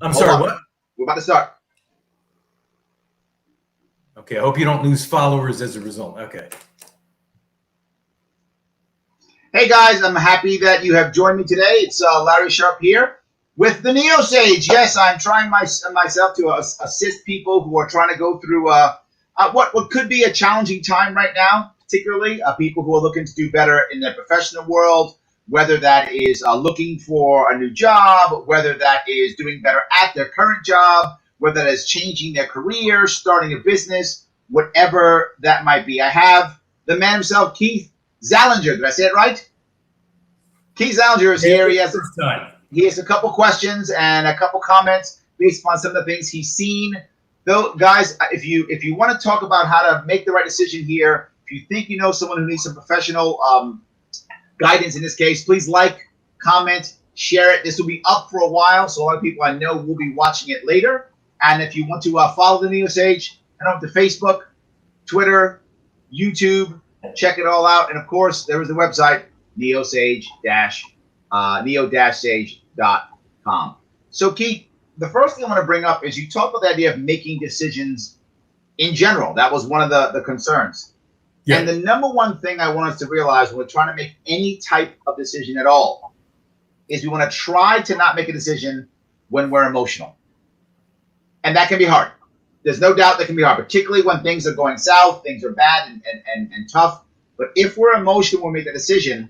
I'm Hold sorry, up. what? We're about to start. Okay, I hope you don't lose followers as a result. Okay. Hey guys, I'm happy that you have joined me today. It's Larry Sharp here with the Neo Sage. Yes, I'm trying myself to assist people who are trying to go through what could be a challenging time right now, particularly people who are looking to do better in their professional world, whether that is looking for a new job, whether that is doing better at their current job, whether that is changing their career, starting a business, whatever that might be. I have the man himself, Keith Zallinger. Did I say it right? Keith Zallinger is Yeah, here. it's the first time. He has a couple questions and a couple comments based upon some of the things he's seen. Though, guys, if you want to talk about how to make the right decision here, if you think you know someone who needs some professional guidance in this case, please like, comment, share it. This will be up for a while, so a lot of people I know will be watching it later. And if you want to follow the Neo Sage, head over to Facebook, Twitter, YouTube, check it all out. And of course, there is the website, neo-sage.com. So, Keith, the first thing I want to bring up is you talk about the idea of making decisions in general. That was one of the concerns. Yeah. And the number one thing I want us to realize when we're trying to make any type of decision at all is we want to try to not make a decision when we're emotional. And that can be hard. There's no doubt that can be hard, particularly when things are going south, things are bad and tough. But if we're emotional when we make a decision,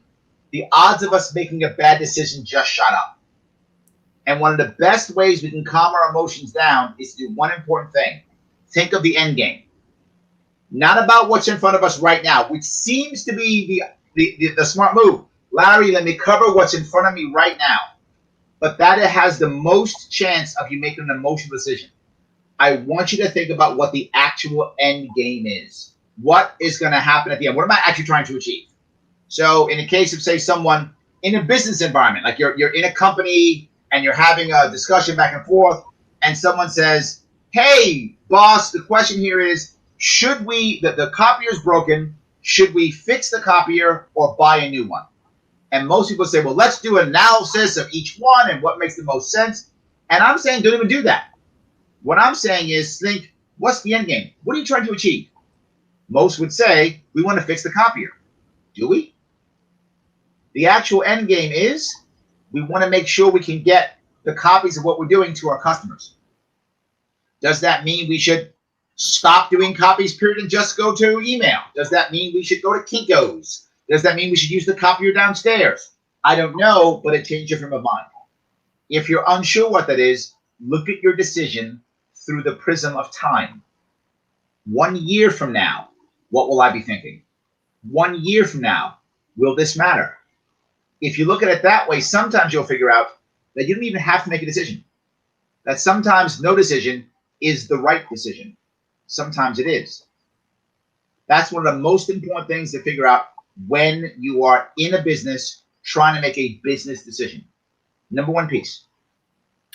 the odds of us making a bad decision just shot up. And one of the best ways we can calm our emotions down is to do one important thing. Think of the end game. Not about what's in front of us right now, which seems to be the smart move. Larry, let me cover what's in front of me right now. But that it has the most chance of you making an emotional decision. I want you to think about what the actual end game is. What is going to happen at the end? What am I actually trying to achieve? So in the case of, say, someone in a business environment, like you're in a company and you're having a discussion back and forth, and someone says, hey, boss, the question here is, should we, the copier is broken, should we fix the copier or buy a new one? And most people say, well, let's do an analysis of each one and what makes the most sense. And I'm saying don't even do that. What I'm saying is think, what's the end game? What are you trying to achieve? Most would say, we want to fix the copier. Do we? The actual end game is we want to make sure we can get the copies of what we're doing to our customers. Does that mean we should stop doing copies, period, and just go to email? Does that mean we should go to Kinko's? Does that mean we should use the copier downstairs? I don't know, but it changed your frame of mind. If you're unsure what that is, look at your decision through the prism of time. 1 year from now, what will I be thinking? 1 year from now, will this matter? If you look at it that way, sometimes you'll figure out that you don't even have to make a decision. That sometimes no decision is the right decision. Sometimes it is. That's one of the most important things to figure out when you are in a business trying to make a business decision. Number one piece.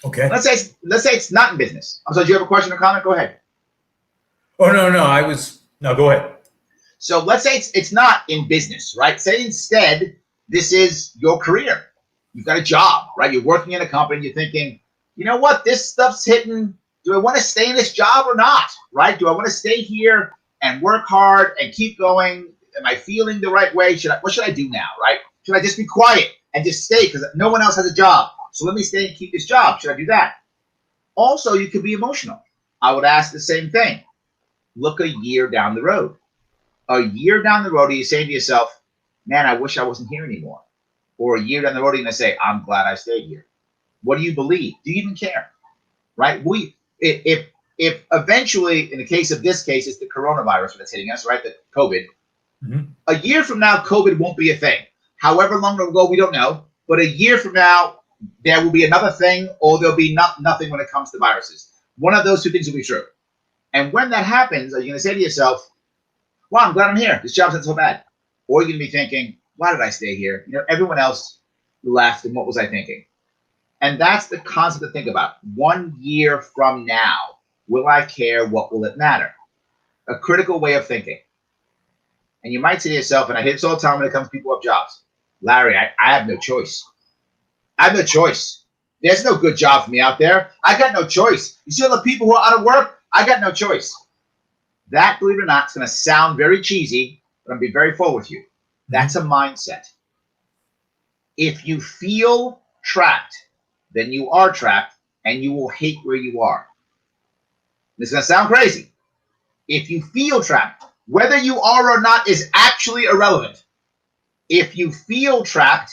Okay. Let's say it's not in business. I'm sorry, do you have a question or comment? Go ahead. Oh, no. No, go ahead. So let's say it's not in business, right? Say instead, this is your career. You've got a job, right? You're working in a company. You're thinking, you know what? This stuff's hitting. Do I want to stay in this job or not, right? Do I want to stay here and work hard and keep going? Am I feeling the right way? What should I do now, right? Should I just be quiet and just stay because no one else has a job? So let me stay and keep this job. Should I do that? Also, you could be emotional. I would ask the same thing. Look a year down the road. A year down the road, are you saying to yourself, man, I wish I wasn't here anymore? Or a year down the road, you're going to say, I'm glad I stayed here. What do you believe? Do you even care? Right? If eventually, in the case of this case, it's the coronavirus that's hitting us, right? The COVID. Mm-hmm. A year from now, COVID won't be a thing. However long ago, we don't know. But a year from now, there will be another thing, or there'll be nothing when it comes to viruses. One of those two things will be true. And when that happens, are you going to say to yourself, well, I'm glad I'm here. This job's not so bad. Or you're going to be thinking, why did I stay here? You know, everyone else left, and what was I thinking? And that's the concept to think about. 1 year from now, will I care? What will it matter? A critical way of thinking. And you might say to yourself, and I hear this all the time when it comes to people who have jobs, Larry, I have no choice. I have no choice. There's no good job for me out there. I got no choice. You see all the people who are out of work? I got no choice. That, believe it or not, is going to sound very cheesy, but I'm going to be very full with you. That's a mindset. If you feel trapped, then you are trapped, and you will hate where you are. This is going to sound crazy. If you feel trapped, whether you are or not is actually irrelevant. If you feel trapped,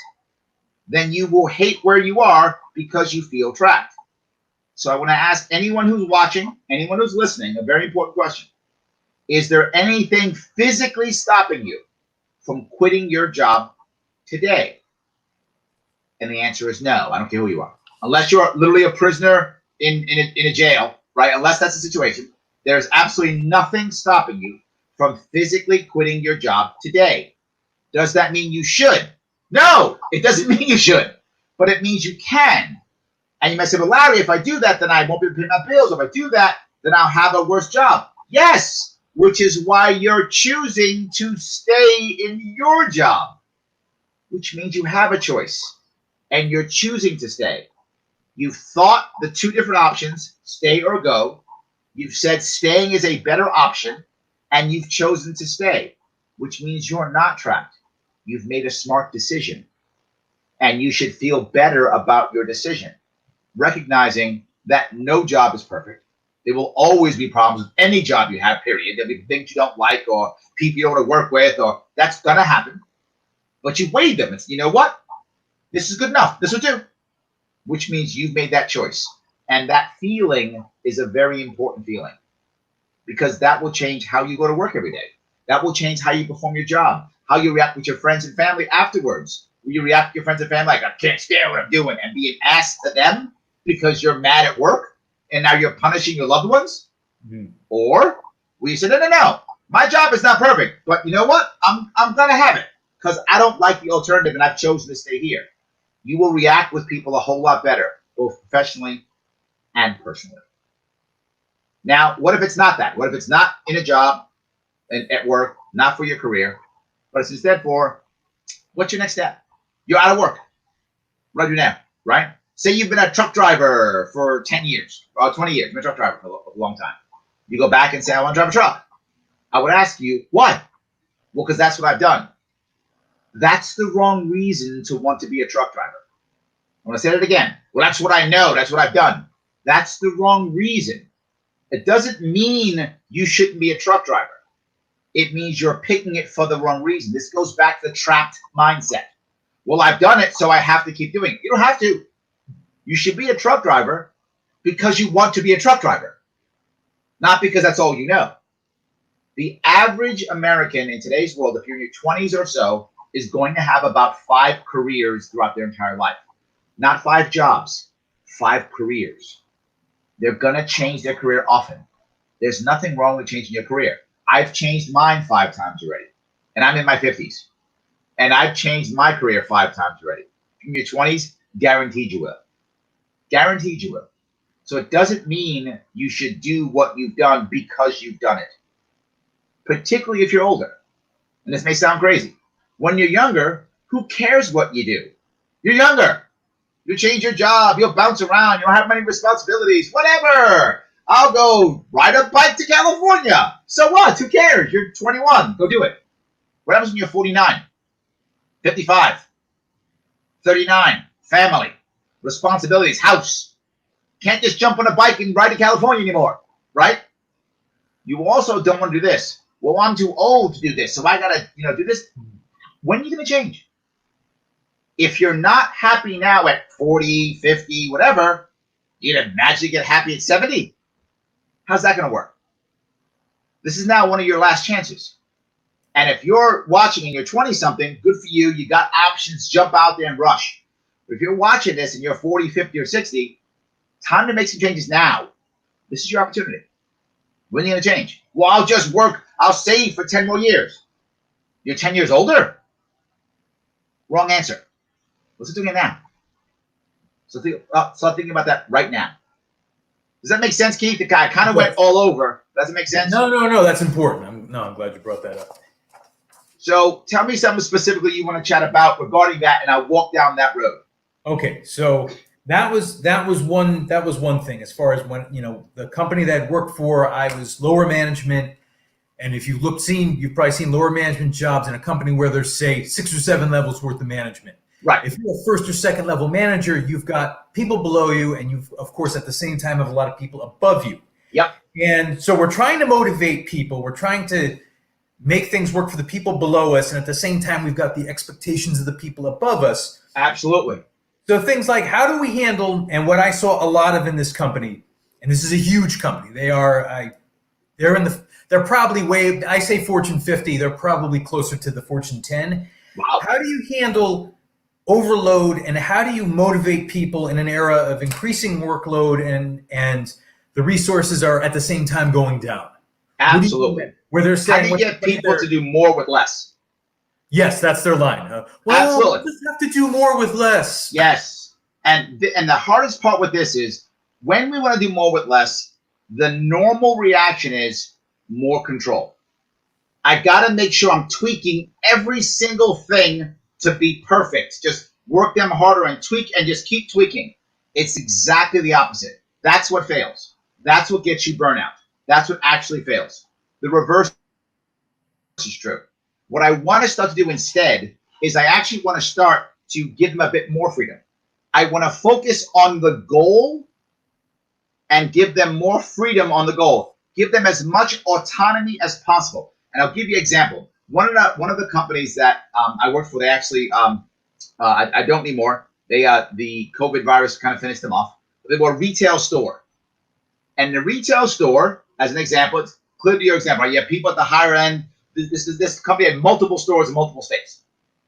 then you will hate where you are because you feel trapped. So I want to ask anyone who's watching, anyone who's listening, a very important question. Is there anything physically stopping you from quitting your job today? And the answer is no. I don't care who you are. Unless you're literally a prisoner in a jail, right? Unless that's the situation, there's absolutely nothing stopping you from physically quitting your job today. Does that mean you should? No, it doesn't mean you should, but it means you can. And you might say, well, Larry, if I do that, then I won't be able to pay my bills. If I do that, then I'll have a worse job. Yes, which is why you're choosing to stay in your job, which means you have a choice and you're choosing to stay. You've thought the two different options, stay or go. You've said staying is a better option, and you've chosen to stay, which means you're not trapped. You've made a smart decision, and you should feel better about your decision, recognizing that no job is perfect. There will always be problems with any job you have, period. There'll be things you don't like or people you don't want to work with, or that's going to happen. But you've weighed them. It's, you know what? This is good enough. This will do, which means you've made that choice. And that feeling is a very important feeling because that will change how you go to work every day. That will change how you perform your job, how you react with your friends and family afterwards. Will you react with your friends and family like, I can't stand what I'm doing, and be an ass to them because you're mad at work and now you're punishing your loved ones? Mm-hmm. Or will you say, no, my job is not perfect, but you know what? I'm going to have it because I don't like the alternative and I've chosen to stay here. You will react with people a whole lot better, both professionally and personally. Now, what if it's not that? What if it's not in a job and at work, not for your career, but it's instead for what's your next step? You're out of work. What do I do now, right? Say you've been a truck driver for 10 years or 20 years. You've been a truck driver for a long time. You go back and say, I want to drive a truck. I would ask you, why? Well, because that's what I've done. That's the wrong reason to want to be a truck driver. I want to say it again. Well, that's what I know. That's what I've done. That's the wrong reason. It doesn't mean you shouldn't be a truck driver. It means you're picking it for the wrong reason. This goes back to the trapped mindset. Well, I've done it, so I have to keep doing it. You don't have to. You should be a truck driver because you want to be a truck driver, not because that's all you know. The average American in today's world, if you're in your 20s or so, is going to have about 5 careers throughout their entire life. Not 5 jobs, 5 careers. They're going to change their career often. There's nothing wrong with changing your career. I've changed mine 5 times already, and I'm in my 50s. And I've changed my career 5 times already. In your 20s, guaranteed you will. Guaranteed you will. So it doesn't mean you should do what you've done because you've done it, particularly if you're older. And this may sound crazy. When you're younger, who cares what you do? You're younger. You change your job. You'll bounce around. You don't have many responsibilities. Whatever. I'll go ride a bike to California. So what? Who cares? You're 21. Go do it. What happens when you're 49, 55, 39, family, responsibilities, house? Can't just jump on a bike and ride to California anymore, right? You also don't want to do this. Well, I'm too old to do this, so I got to, do this. When are you going to change? If you're not happy now at 40, 50, whatever, you'd magically get happy at 70. How's that going to work? This is now one of your last chances. And if you're watching and you're 20-something, good for you. You got options. Jump out there and rush. But if you're watching this and you're 40, 50, or 60, time to make some changes now. This is your opportunity. When are you going to change? Well, I'll just work. I'll save for 10 more years. You're 10 years older? Wrong answer. Let's do it now. So start thinking about that right now. Does that make sense, Keith? The guy kind of went all over. Does it make sense? No. That's important. I'm glad you brought that up. So tell me something specifically you want to chat about regarding that, and I'll walk down that road. Okay. So That was one thing. As far as when, the company that I worked for, I was lower management. And if you've probably seen lower management jobs in a company where there's, say, 6 or 7 levels worth of management. Right. If you're a first or second level manager, you've got people below you, and you've, of course, at the same time, have a lot of people above you. Yep. And so we're trying to motivate people. We're trying to make things work for the people below us. And at the same time, we've got the expectations of the people above us. Absolutely. So things like, how do we handle, and what I saw a lot of in this company, and this is a huge company. They're probably I say Fortune 50, they're probably closer to the Fortune 10. Wow. How do you handle overload, and how do you motivate people in an era of increasing workload and the resources are at the same time going down? Absolutely. Where they're saying, how do you get people to do more with less? Yes, that's their line. Absolutely. We just have to do more with less. Yes. And the hardest part with this is when we want to do more with less, the normal reaction is more control. I got to make sure I'm tweaking every single thing to be perfect. Just work them harder and tweak and just keep tweaking. It's exactly the opposite. That's what fails. That's what gets you burnout. That's what actually fails. The reverse is true. What I want to start to do instead is I actually want to start to give them a bit more freedom. I want to focus on the goal and give them more freedom on the goal. Give them as much autonomy as possible. And I'll give you an example. One of the companies that I worked for, they actually, I don't anymore. The COVID virus kind of finished them off. They were a retail store. And the retail store, as an example, it's clearly your example, right? You have people at the higher end. This company had multiple stores in multiple states.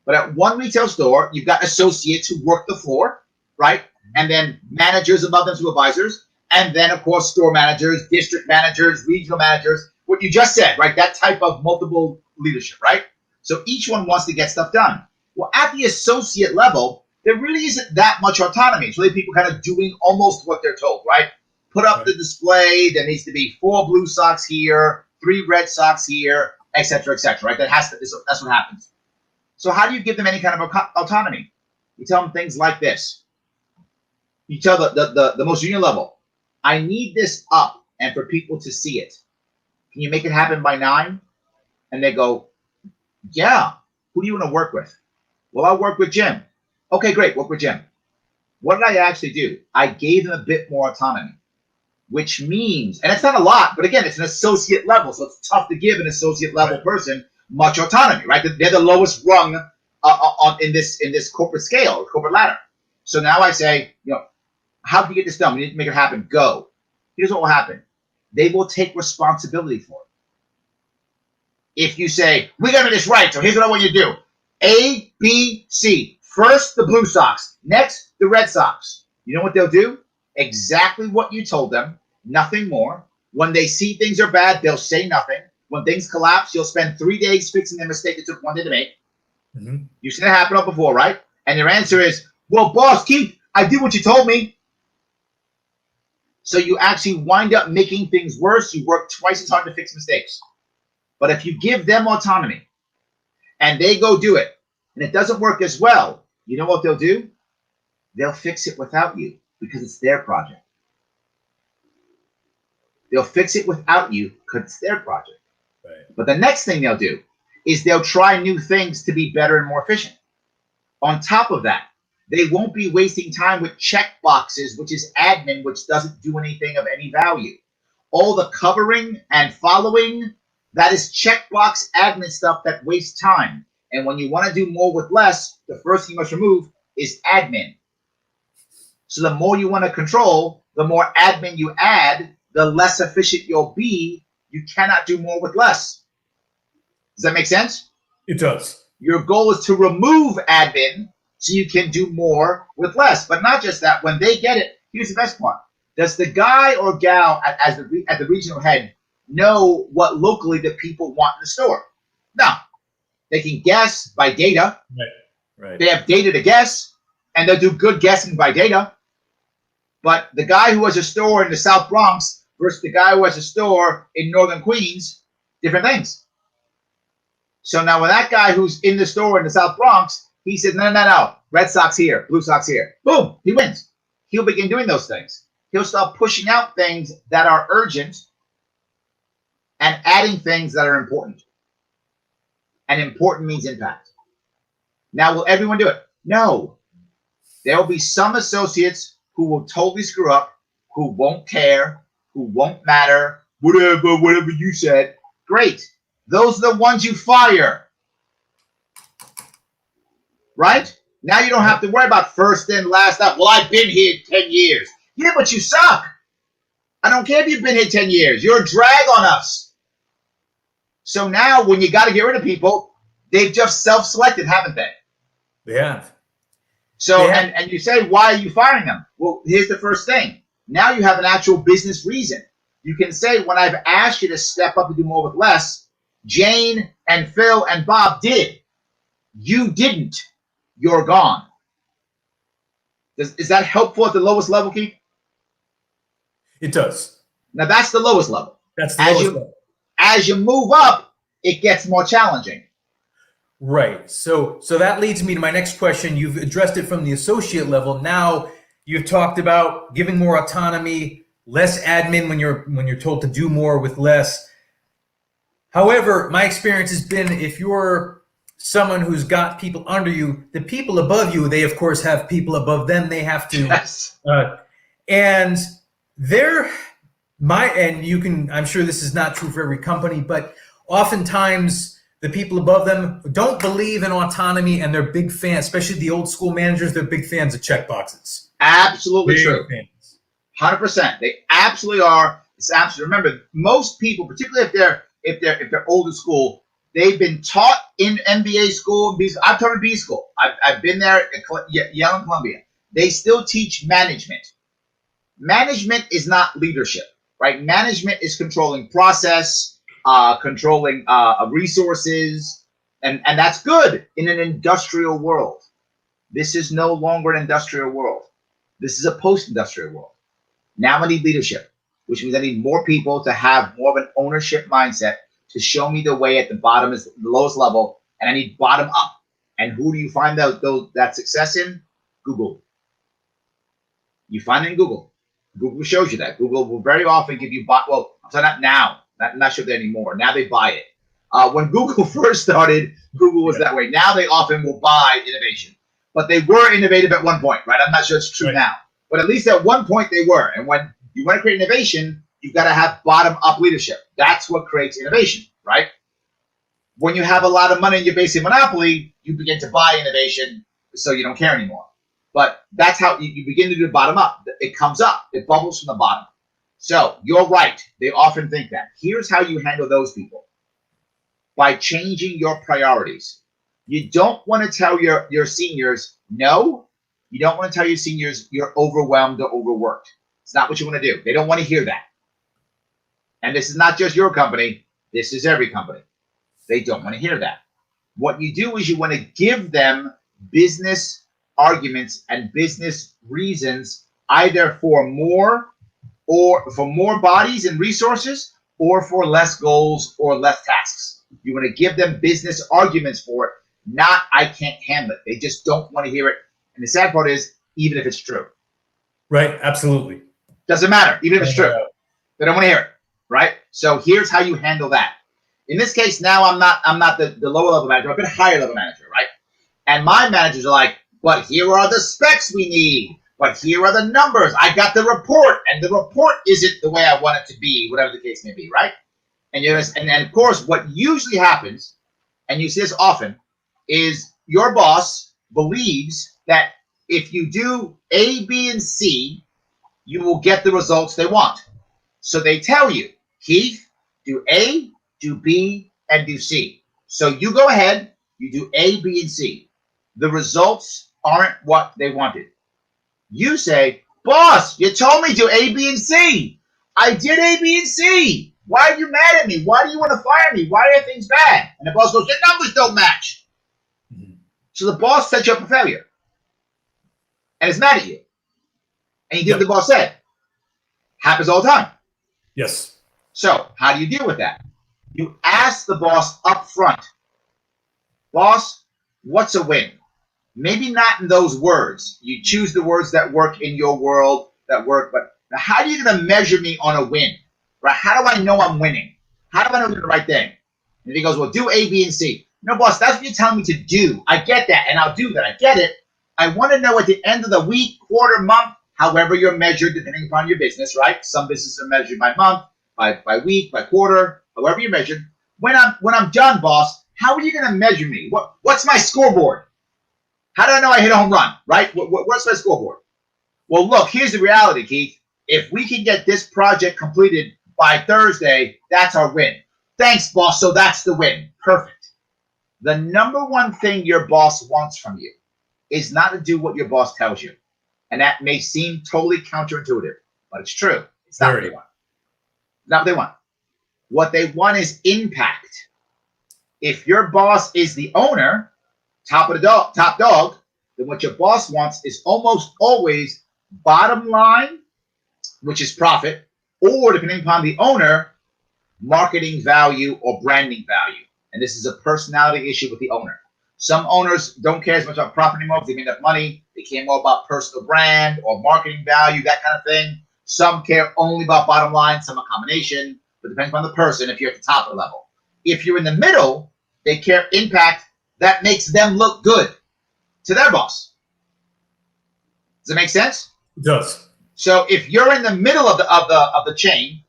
But at one retail store, you've got associates who work the floor, right? And then managers above them, supervisors. And then, of course, store managers, district managers, regional managers. What you just said, right? That type of multiple leadership, right? So each one wants to get stuff done. Well, at the associate level, there really isn't that much autonomy. It's really people kind of doing almost what they're told, right? Put up the display. There needs to be 4 blue socks here, 3 red socks here, et cetera, right? That's what happens. So how do you give them any kind of autonomy? You tell them things like this. You tell the most junior level, I need this up and for people to see it. Can you make it happen by 9? And they go, yeah. Who do you want to work with? Well, I'll work with Jim. Okay, great. Work with Jim. What did I actually do? I gave them a bit more autonomy, which means, and it's not a lot, but again, it's an associate level, so it's tough to give an associate level person much autonomy, right? They're the lowest rung in this corporate scale, corporate ladder. So now I say, how do you get this done? We need to make it happen. Go. Here's what will happen. They will take responsibility for it. If you say, we got to do this right, so here's what I want you to do. A, B, C. First, the blue socks. Next, the red socks. You know what they'll do? Exactly what you told them, nothing more. When they see things are bad, they'll say nothing. When things collapse, you'll spend 3 days fixing the mistake it took 1 day to make. Mm-hmm. You've seen it happen up before, right? And your answer is, well, boss, Keith, I did what you told me. So you actually wind up making things worse. You work twice as hard to fix mistakes. But if you give them autonomy and they go do it, and it doesn't work as well, you know what they'll do? They'll fix it without you because it's their project. They'll fix it without you because it's their project. Right. But the next thing they'll do is they'll try new things to be better and more efficient. On top of that, they won't be wasting time with check boxes, which is admin, which doesn't do anything of any value. All the covering and following, that is checkbox admin stuff that wastes time. And when you want to do more with less, the first thing you must remove is admin. So the more you want to control, the more admin you add, the less efficient you'll be. You cannot do more with less. Does that make sense? It does. Your goal is to remove admin so you can do more with less. But not just that. When they get it, here's the best part. Does the guy or gal at the regional head know what locally the people want in the store? No. They can guess by data. Right. They have data to guess, and they'll do good guessing by data. But the guy who has a store in the South Bronx versus the guy who has a store in Northern Queens, different things. So now when that guy who's in the store in the South Bronx, he said, no. Red Sox here, Blue Sox here. Boom, he wins. he'll begin doing those things. He'll start pushing out things that are urgent and adding things that are important. And important means impact. Now, will everyone do it? No. There will be some associates who will totally screw up, who won't care, who won't matter, whatever you said. Great. Those are the ones you fire. Right? Now you don't have to worry about first in, last out. Well, I've been here 10 years. Yeah, but you suck. I don't care if you've been here 10 years. You're a drag on us. So now when you got to get rid of people, they've just self-selected, haven't they? They have. So, and you say, why are you firing them? Well, here's the first thing. Now you have an actual business reason. You can say, when I've asked you to step up and do more with less, Jane and Phil and Bob did. You didn't. You're gone. Is that helpful at the lowest level, Keith? It does. Now, that's the lowest level. That's the lowest level. As you move up, it gets more challenging. Right. So that leads me to my next question. You've addressed it from the associate level. Now you've talked about giving more autonomy, less admin when you're told to do more with less. However, my experience has been if you're someone who's got people under you, the people above you, they of course have people above them. They have to, yes. And you can, I'm sure this is not true for every company, but oftentimes the people above them don't believe in autonomy and they're big fans, especially the old school managers, they're big fans of checkboxes. Absolutely big true. Fans. 100%. They absolutely are. It's absolutely, remember, most people, particularly if they're older school, they've been taught in MBA school. I've taught in B school. I've been there at Yale and Columbia. They still teach management. Management is not leadership, right? Management is controlling process, controlling resources, and that's good in an industrial world. This is no longer an industrial world. This is a post-industrial world. Now I need leadership, which means I need more people to have more of an ownership mindset to show me the way at the bottom is the lowest level, and I need bottom up. And who do you find that success in? Google. You find it in Google. Google shows you that. Google will very often give you, well, I'm sorry, not now. Not sure there anymore. Now they buy it. When Google first started, Google was that way. Now they often will buy innovation. But they were innovative at one point, right? I'm not sure it's true now. But at least at one point they were. And when you want to create innovation, you've got to have bottom-up leadership. That's what creates innovation, right? When you have a lot of money and you're basically a monopoly, you begin to buy innovation so you don't care anymore. But that's how you begin to do bottom-up. It comes up. It bubbles from the bottom. So you're right. They often think that. Here's how you handle those people. By changing your priorities. You don't want to tell your seniors no. You don't want to tell your seniors you're overwhelmed or overworked. It's not what you want to do. They don't want to hear that. And this is not just your company. This is every company. They don't want to hear that. What you do is you want to give them business arguments and business reasons, either for more bodies and resources or for less goals or less tasks. You want to give them business arguments for it, not I can't handle it. They just don't want to hear it. And the sad part is, even if it's true. Right, absolutely. Doesn't matter, even if it's true. They don't want to hear it, right? So here's how you handle that. In this case, now I'm not the lower level manager. I've been a higher level manager, right? And my managers are like, but here are the specs we need. But here are the numbers. I got the report, and the report isn't the way I want it to be, whatever the case may be, right? And of course, what usually happens, and you see this often, is your boss believes that if you do A, B, and C, you will get the results they want. So they tell you, Keith, do A, do B, and do C. So you go ahead, you do A, B, and C. The results aren't what they wanted. You say, boss, you told me to do A, B, and C. I did A, B, and C. Why are you mad at me? Why do you want to fire me? Why are things bad? And the boss goes, the numbers don't match. Mm-hmm. So the boss sets you up for failure and is mad at you. And you did what the boss said. Happens all the time. Yes. So how do you deal with that? You ask the boss up front, boss, what's a win? Maybe not in those words. You choose the words that work in your world, that work. But now how are you going to measure me on a win? Right? How do I know I'm winning? How do I know I'm doing the right thing? And he goes, well, do A, B, and C. No, boss, that's what you're telling me to do. I get that, and I'll do that. I get it. I want to know at the end of the week, quarter, month, however you're measured, depending upon your business, right? Some businesses are measured by month, by week, by quarter, however you're measured. When I'm done, boss, how are you going to measure me? What's my scoreboard? How do I know I hit a home run, right? What's my scoreboard? Well, look, here's the reality, Keith. If we can get this project completed by Thursday, that's our win. Thanks, boss. So that's the win. Perfect. The number one thing your boss wants from you is not to do what your boss tells you. And that may seem totally counterintuitive, but it's true. It's not what they want. It's not what they want. What they want is impact. If your boss is the owner, top dog, then what your boss wants is almost always bottom line, which is profit, or depending upon the owner, marketing value or branding value. And this is a personality issue with the owner. Some owners don't care as much about profit anymore because they made enough money. They care more about personal brand or marketing value, that kind of thing. Some care only about bottom line, some a combination, but depends on the person if you're at the top of the level. If you're in the middle, they care impact that makes them look good to their boss. Does that make sense? It does. So if you're in the middle of the chain,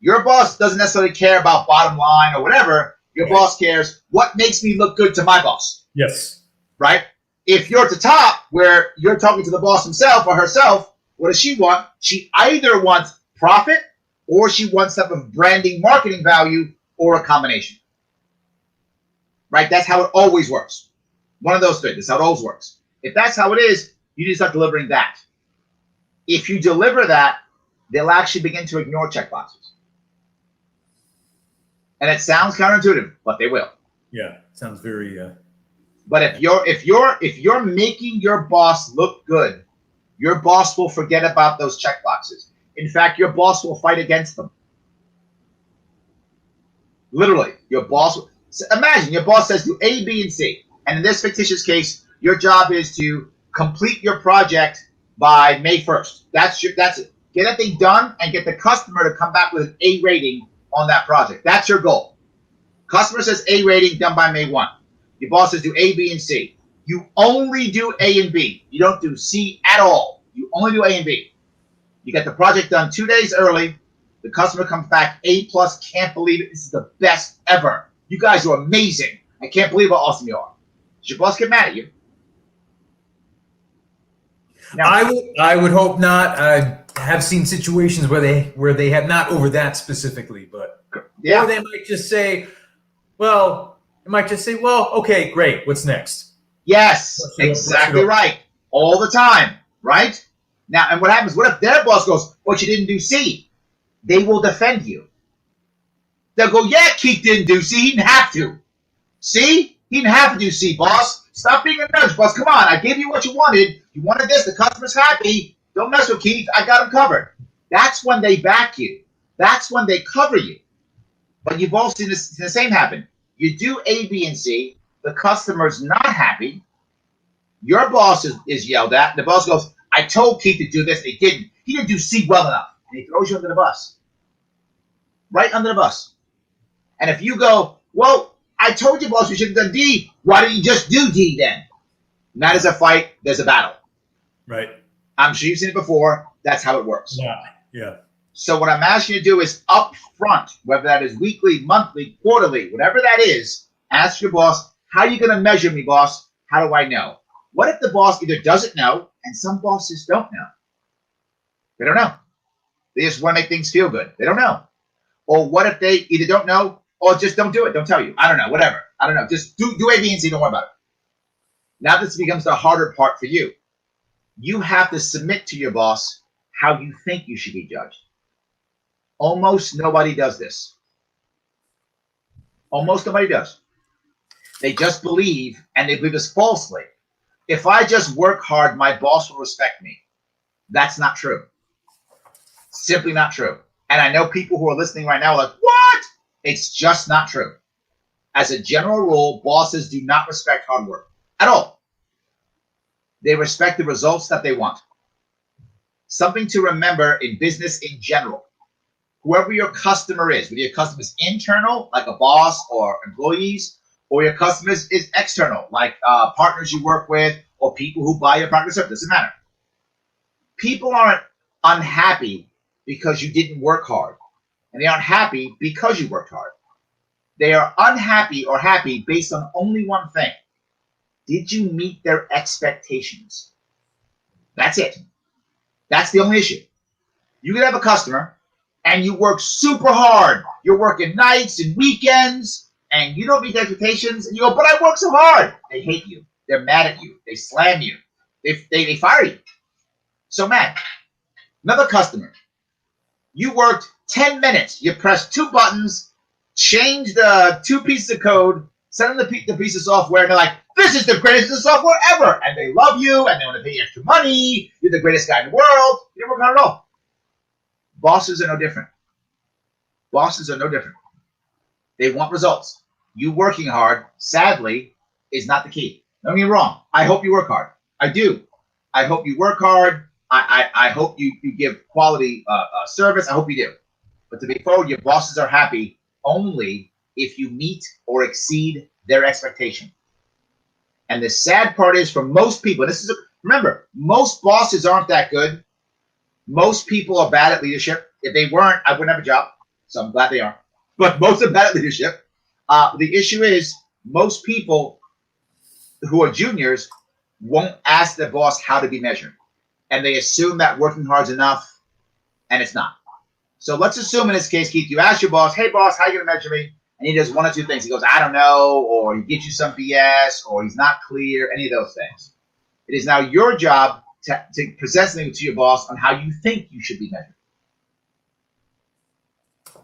your boss doesn't necessarily care about bottom line or whatever. Your boss cares what makes me look good to my boss. Yes. Right? If you're at the top where you're talking to the boss himself or herself, what does she want? She either wants profit or she wants some of branding, marketing value, or a combination. Right? That's how it always works. One of those three. That's how it always works. If that's how it is, you need to start delivering that. If you deliver that, they'll actually begin to ignore checkboxes. And it sounds counterintuitive, but they will. Yeah, sounds very. But if you're making your boss look good, your boss will forget about those checkboxes. In fact, your boss will fight against them. Literally, your boss. Imagine your boss says do A, B, and C, and in this fictitious case, your job is to complete your project by May 1st. That's it. Get that thing done and get the customer to come back with an A rating on that project. That's your goal. Customer says A rating, done by May 1. Your boss says do A, B, and C. You only do A and B. You don't do C at all. You only do A and B. You get the project done 2 days early. The customer comes back A+, can't believe it. This is the best ever. You guys are amazing. I can't believe how awesome you are. Does your boss get mad at you? Now, I would hope not. I have seen situations where they have not over that specifically, but yeah, or they might just say, well, okay, great. What's next? Yes, exactly right. All the time, right? Now, and what happens? What if their boss goes, "But you didn't do C"? They will defend you. They'll go, "Yeah, Keith didn't do C. He didn't have to. See, he didn't have to do C, boss. Stop being a nudge, boss. Come on, I gave you what you wanted. You wanted this. The customer's happy. Don't mess with Keith. I got him covered." That's when they back you. That's when they cover you. But you've all seen the same happen. You do A, B, and C. The customer's not happy. Your boss is yelled at. The boss goes, "I told Keith to do this. He didn't. He didn't do C well enough." And he throws you under the bus. Right under the bus. And if you go, "Well, I told you, boss, we should have done D. Why didn't you just do D then?" And that is a fight. There's a battle. Right. I'm sure you've seen it before. That's how it works. Yeah. So what I'm asking you to do is up front, whether that is weekly, monthly, quarterly, whatever that is, ask your boss, "How are you going to measure me, boss? How do I know?" What if the boss either doesn't know, and some bosses don't know? They don't know. They just want to make things feel good. They don't know. Or what if they either don't know or just don't do it, don't tell you? I don't know, whatever. I don't know. Just do A, B, and C. Don't worry about it. Now this becomes the harder part for you. You have to submit to your boss how you think you should be judged. Almost nobody does this. Almost nobody does. They just believe, and they believe this falsely. If I just work hard, my boss will respect me. That's not true. Simply not true. And I know people who are listening right now are like, "What?" It's just not true. As a general rule, bosses do not respect hard work at all. They respect the results that they want. Something to remember in business in general. Whoever your customer is, whether your customer is internal, like a boss or employees, or your customer is external, like partners you work with or people who buy your product or service, doesn't matter. People aren't unhappy because you didn't work hard, and they aren't happy because you worked hard. They are unhappy or happy based on only one thing. Did you meet their expectations? That's it. That's the only issue. You could have a customer and you work super hard. You're working nights and weekends and you don't meet their expectations. And you go, but I work so hard. They hate you. They're mad at you. They slam you. They fire you. So mad. Another customer. You worked 10 minutes. You pressed 2 buttons, changed 2 pieces of code, sent them the piece of software, and they're like, this is the greatest software ever. And they love you, and they want to pay you extra money. You're the greatest guy in the world. You didn't work hard at all. Bosses are no different. Bosses are no different. They want results. You working hard, sadly, is not the key. Don't get me wrong. I hope you work hard. I do. I hope you work hard. I hope you give quality service. I hope you do. But to be forward, your bosses are happy only if you meet or exceed their expectation. And the sad part is for most people, remember, most bosses aren't that good. Most people are bad at leadership. If they weren't, I wouldn't have a job. So I'm glad they are. But most are bad at leadership. The issue is most people who are juniors won't ask their boss how to be measured. And they assume that working hard is enough, and it's not. So let's assume in this case, Keith, you ask your boss, hey, boss, how are you going to measure me? And he does 1 or 2 things. He goes, I don't know, or he gets you some BS, or he's not clear, any of those things. It is now your job to present something to your boss on how you think you should be measured.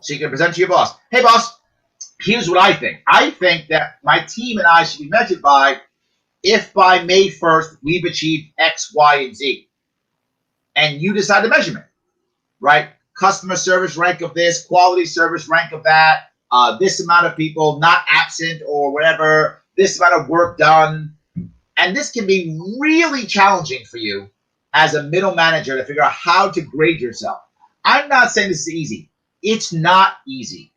So you can present to your boss, hey, boss, here's what I think. I think that my team and I should be measured by if by May 1st we've achieved X, Y, and Z. And you decide the measurement, right? Customer service rank of this, quality service rank of that, this amount of people not absent or whatever, this amount of work done. And this can be really challenging for you as a middle manager to figure out how to grade yourself. I'm not saying this is easy. It's not easy.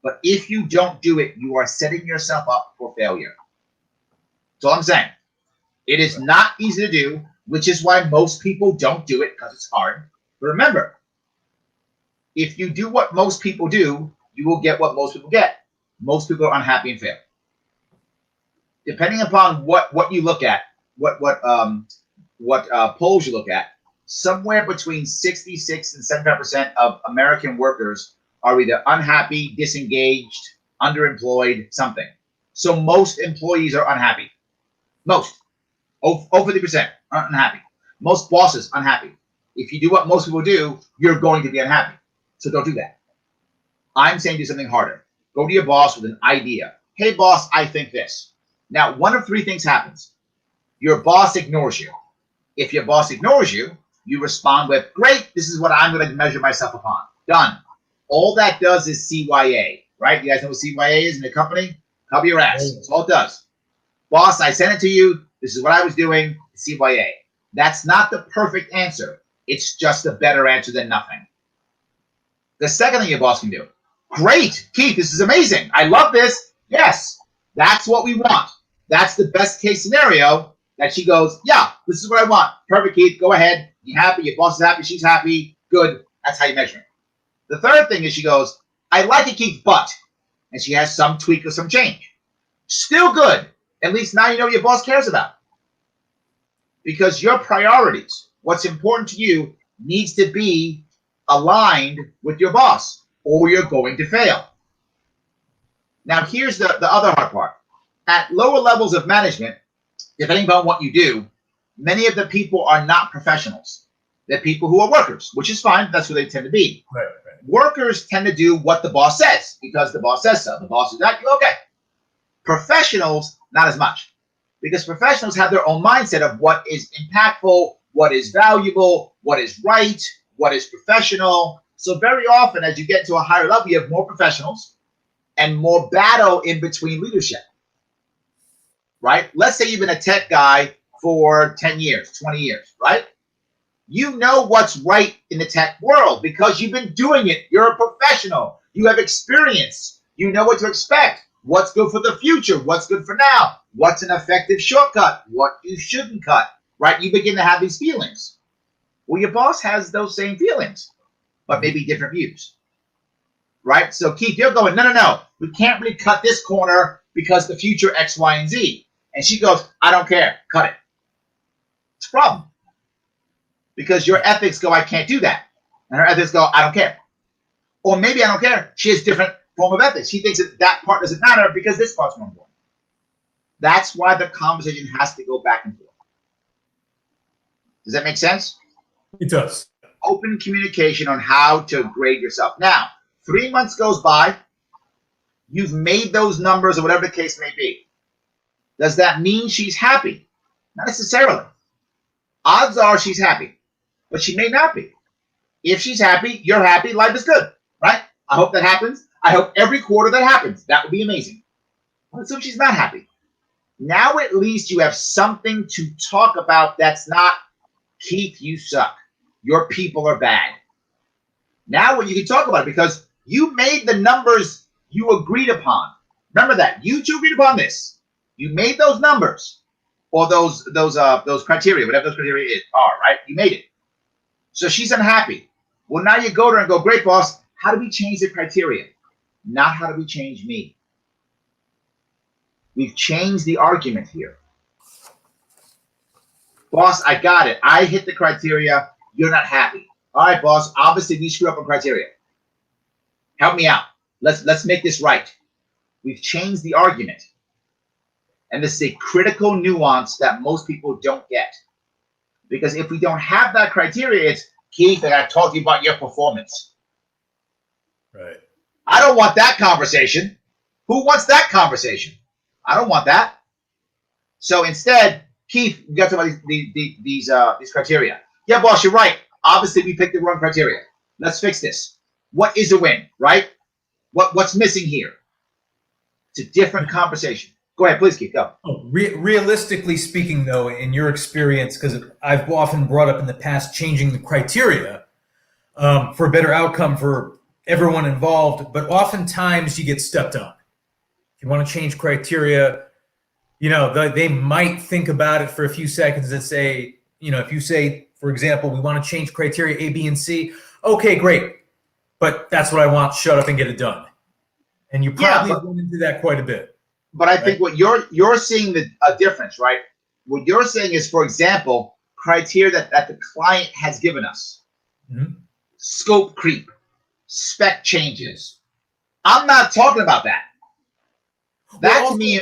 But if you don't do it, you are setting yourself up for failure. That's all I'm saying. It is not easy to do, which is why most people don't do it because it's hard. But remember, if you do what most people do, you will get what most people get. Most people are unhappy and fail. Depending upon what you look at, what polls you look at, somewhere between 66 and 75% of American workers are either unhappy, disengaged, underemployed, something. So most employees are unhappy. Most. Over 50% are unhappy. Most bosses unhappy. If you do what most people do, you're going to be unhappy. So don't do that. I'm saying do something harder. Go to your boss with an idea. Hey, boss, I think this. Now, 1 of 3 things happens. Your boss ignores you. If your boss ignores you, you respond with, great, this is what I'm going to measure myself upon. Done. All that does is CYA, right? You guys know what CYA is in the company? Cover your ass. That's all it does. Boss, I sent it to you. This is what I was doing. CYA. That's not the perfect answer. It's just a better answer than nothing. The second thing your boss can do. Great, Keith, this is amazing. I love this. Yes, that's what we want. That's the best case scenario that she goes, yeah, this is what I want. Perfect, Keith. Go ahead. You happy? Your boss is happy. She's happy. Good. That's how you measure it. The third thing is she goes, I like it, Keith, but, and she has some tweak or some change. Still good. At least now you know what your boss cares about. Because your priorities, what's important to you, needs to be aligned with your boss, or you're going to fail. Now, here's the other hard part. At lower levels of management, depending on what you do, many of the people are not professionals. They're people who are workers, which is fine. That's who they tend to be. Right. Workers tend to do what the boss says because the boss says so. The boss is like, okay. Professionals, not as much. Because professionals have their own mindset of what is impactful, what is valuable, what is right, what is professional. So very often, as you get to a higher level, you have more professionals and more battle in between leadership, right? Let's say you've been a tech guy for 10 years, 20 years, right? You know what's right in the tech world because you've been doing it. You're a professional. You have experience. You know what to expect. What's good for the future? What's good for now? What's an effective shortcut? What you shouldn't cut, right? You begin to have these feelings. Well, your boss has those same feelings, but maybe different views, right? So Keith, you're going, no. We can't really cut this corner because the future X, Y, and Z. And she goes, I don't care. Cut it. It's a problem. Because your ethics go, I can't do that. And her ethics go, I don't care. Or maybe I don't care. She has different form of ethics. She thinks that part doesn't matter because this part's more important. That's why the conversation has to go back and forth. Does that make sense? It does. Open communication on how to grade yourself. Now, 3 months goes by. You've made those numbers or whatever the case may be. Does that mean she's happy? Not necessarily. Odds are she's happy, but she may not be. If she's happy, you're happy, life is good, right? I hope that happens. I hope every quarter that happens. That would be amazing. Let's assume she's not happy. Now at least you have something to talk about that's not, Keith, you suck. Your people are bad. Now what you can talk about it because you made the numbers you agreed upon. Remember that. You two agreed upon this. You made those numbers or those criteria, whatever those criteria are, right? You made it. So she's unhappy. Well, now you go to her and go, great, boss. How do we change the criteria? Not how do we change me? We've changed the argument here. Boss, I got it. I hit the criteria. You're not happy. All right, boss. Obviously, we screwed up on criteria. Help me out. Let's make this right. We've changed the argument. And this is a critical nuance that most people don't get. Because if we don't have that criteria, it's, Keith, I got to talk to you about your performance. Right. I don't want that conversation. Who wants that conversation? I don't want that. So instead, Keith, we got to talk about these criteria. Yeah, boss, you're right. Obviously, we picked the wrong criteria. Let's fix this. What is a win, right? What's missing here? It's a different conversation. Go ahead, please, Keith, go. Oh, realistically speaking, though, in your experience, because I've often brought up in the past changing the criteria for a better outcome for everyone involved, but oftentimes you get stepped on. If you want to change criteria, they might think about it for a few seconds and say, if you say, for example, we want to change criteria A, B, and C, okay, great, but that's what I want. Shut up and get it done. And you probably run into that quite a bit. But I think what you're seeing a difference, right? What you're saying is, for example, criteria that the client has given us. Mm-hmm. Scope creep, spec changes. I'm not talking about that. That to me,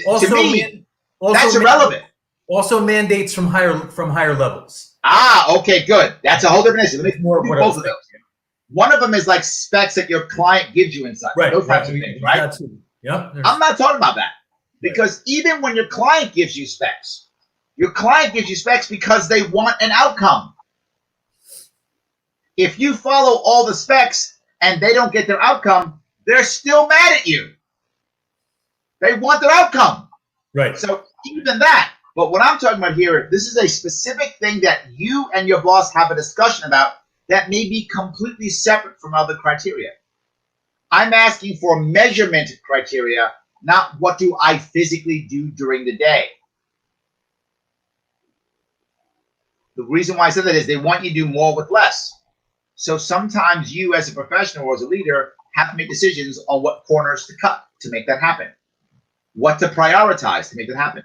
that's irrelevant. Also mandates from higher levels. Okay, good. That's a whole different issue. Let me more both of those. One of them is like specs that your client gives you inside. Right. Those types of things, right? Yep. I'm not talking about that. Because even when your client gives you specs, your client gives you specs because they want an outcome. If you follow all the specs and they don't get their outcome, they're still mad at you. They want their outcome. Right. So even that. But what I'm talking about here, this is a specific thing that you and your boss have a discussion about that may be completely separate from other criteria. I'm asking for measurement criteria, not what do I physically do during the day. The reason why I said that is they want you to do more with less. So sometimes you as a professional or as a leader have to make decisions on what corners to cut to make that happen. What to prioritize to make that happen.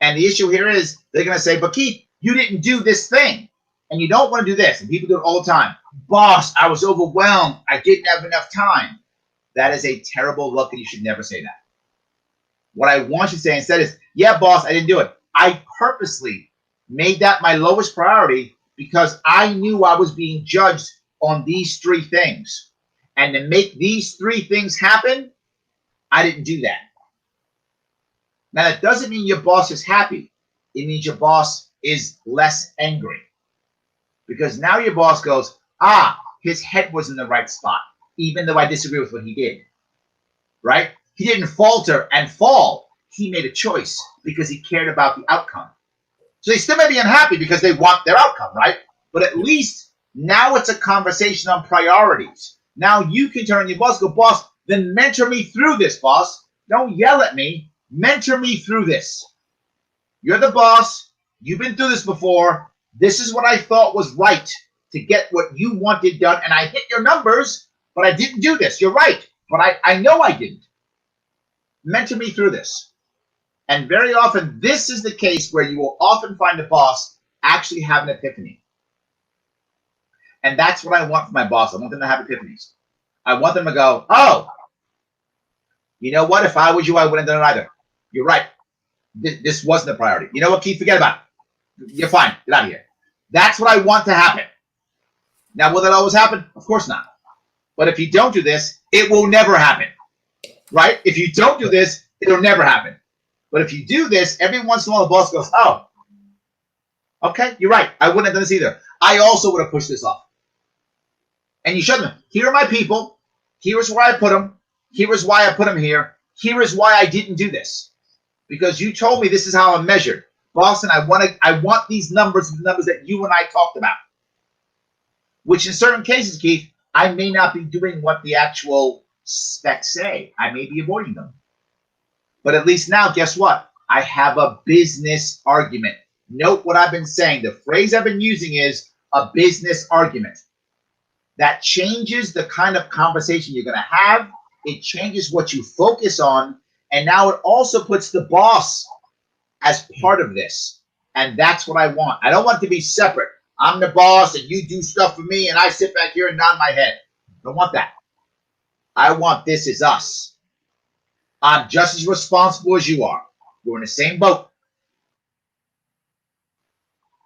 And the issue here is they're going to say, but Keith, you didn't do this thing. And you don't want to do this. And people do it all the time. Boss, I was overwhelmed. I didn't have enough time. That is a terrible look, and you should never say that. What I want you to say instead is, yeah, boss, I didn't do it. I purposely made that my lowest priority because I knew I was being judged on these 3 things. And to make these 3 things happen, I didn't do that. Now, that doesn't mean your boss is happy. It means your boss is less angry. Because now your boss goes, his head was in the right spot, even though I disagree with what he did. Right? He didn't falter and fall. He made a choice because he cared about the outcome. So they still may be unhappy because they want their outcome, right? But at least now it's a conversation on priorities. Now you can turn to your boss, go, boss, then mentor me through this, boss. Don't yell at me. Mentor me through this. You're the boss. You've been through this before. This is what I thought was right to get what you wanted done. And I hit your numbers, but I didn't do this. You're right. But I know I didn't. Mentor me through this. And very often, this is the case where you will often find the boss actually have an epiphany. And that's what I want for my boss. I want them to have epiphanies. I want them to go, oh, you know what? If I was you, I wouldn't have done it either. You're right. This wasn't a priority. You know what, Keith? Forget about it. You're fine. Get out of here. That's what I want to happen. Now, will that always happen? Of course not. But if you don't do this, it will never happen. Right? If you don't do this, it'll never happen. But if you do this, every once in a while, the boss goes, oh, okay, you're right. I wouldn't have done this either. I also would have pushed this off. And you show them, here are my people. Here is where I put them. Here is why I put them here. Here is why I didn't do this. Because you told me this is how I'm measured. Boston, I want these numbers, the numbers that you and I talked about. Which in certain cases, Keith, I may not be doing what the actual specs say. I may be avoiding them. But at least now, guess what? I have a business argument. Note what I've been saying. The phrase I've been using is a business argument. That changes the kind of conversation you're going to have. It changes what you focus on. And now it also puts the boss as part of this. And that's what I want. I don't want it to be separate. I'm the boss and you do stuff for me and I sit back here and nod my head. I don't want that. I want this as us. I'm just as responsible as you are. We're in the same boat.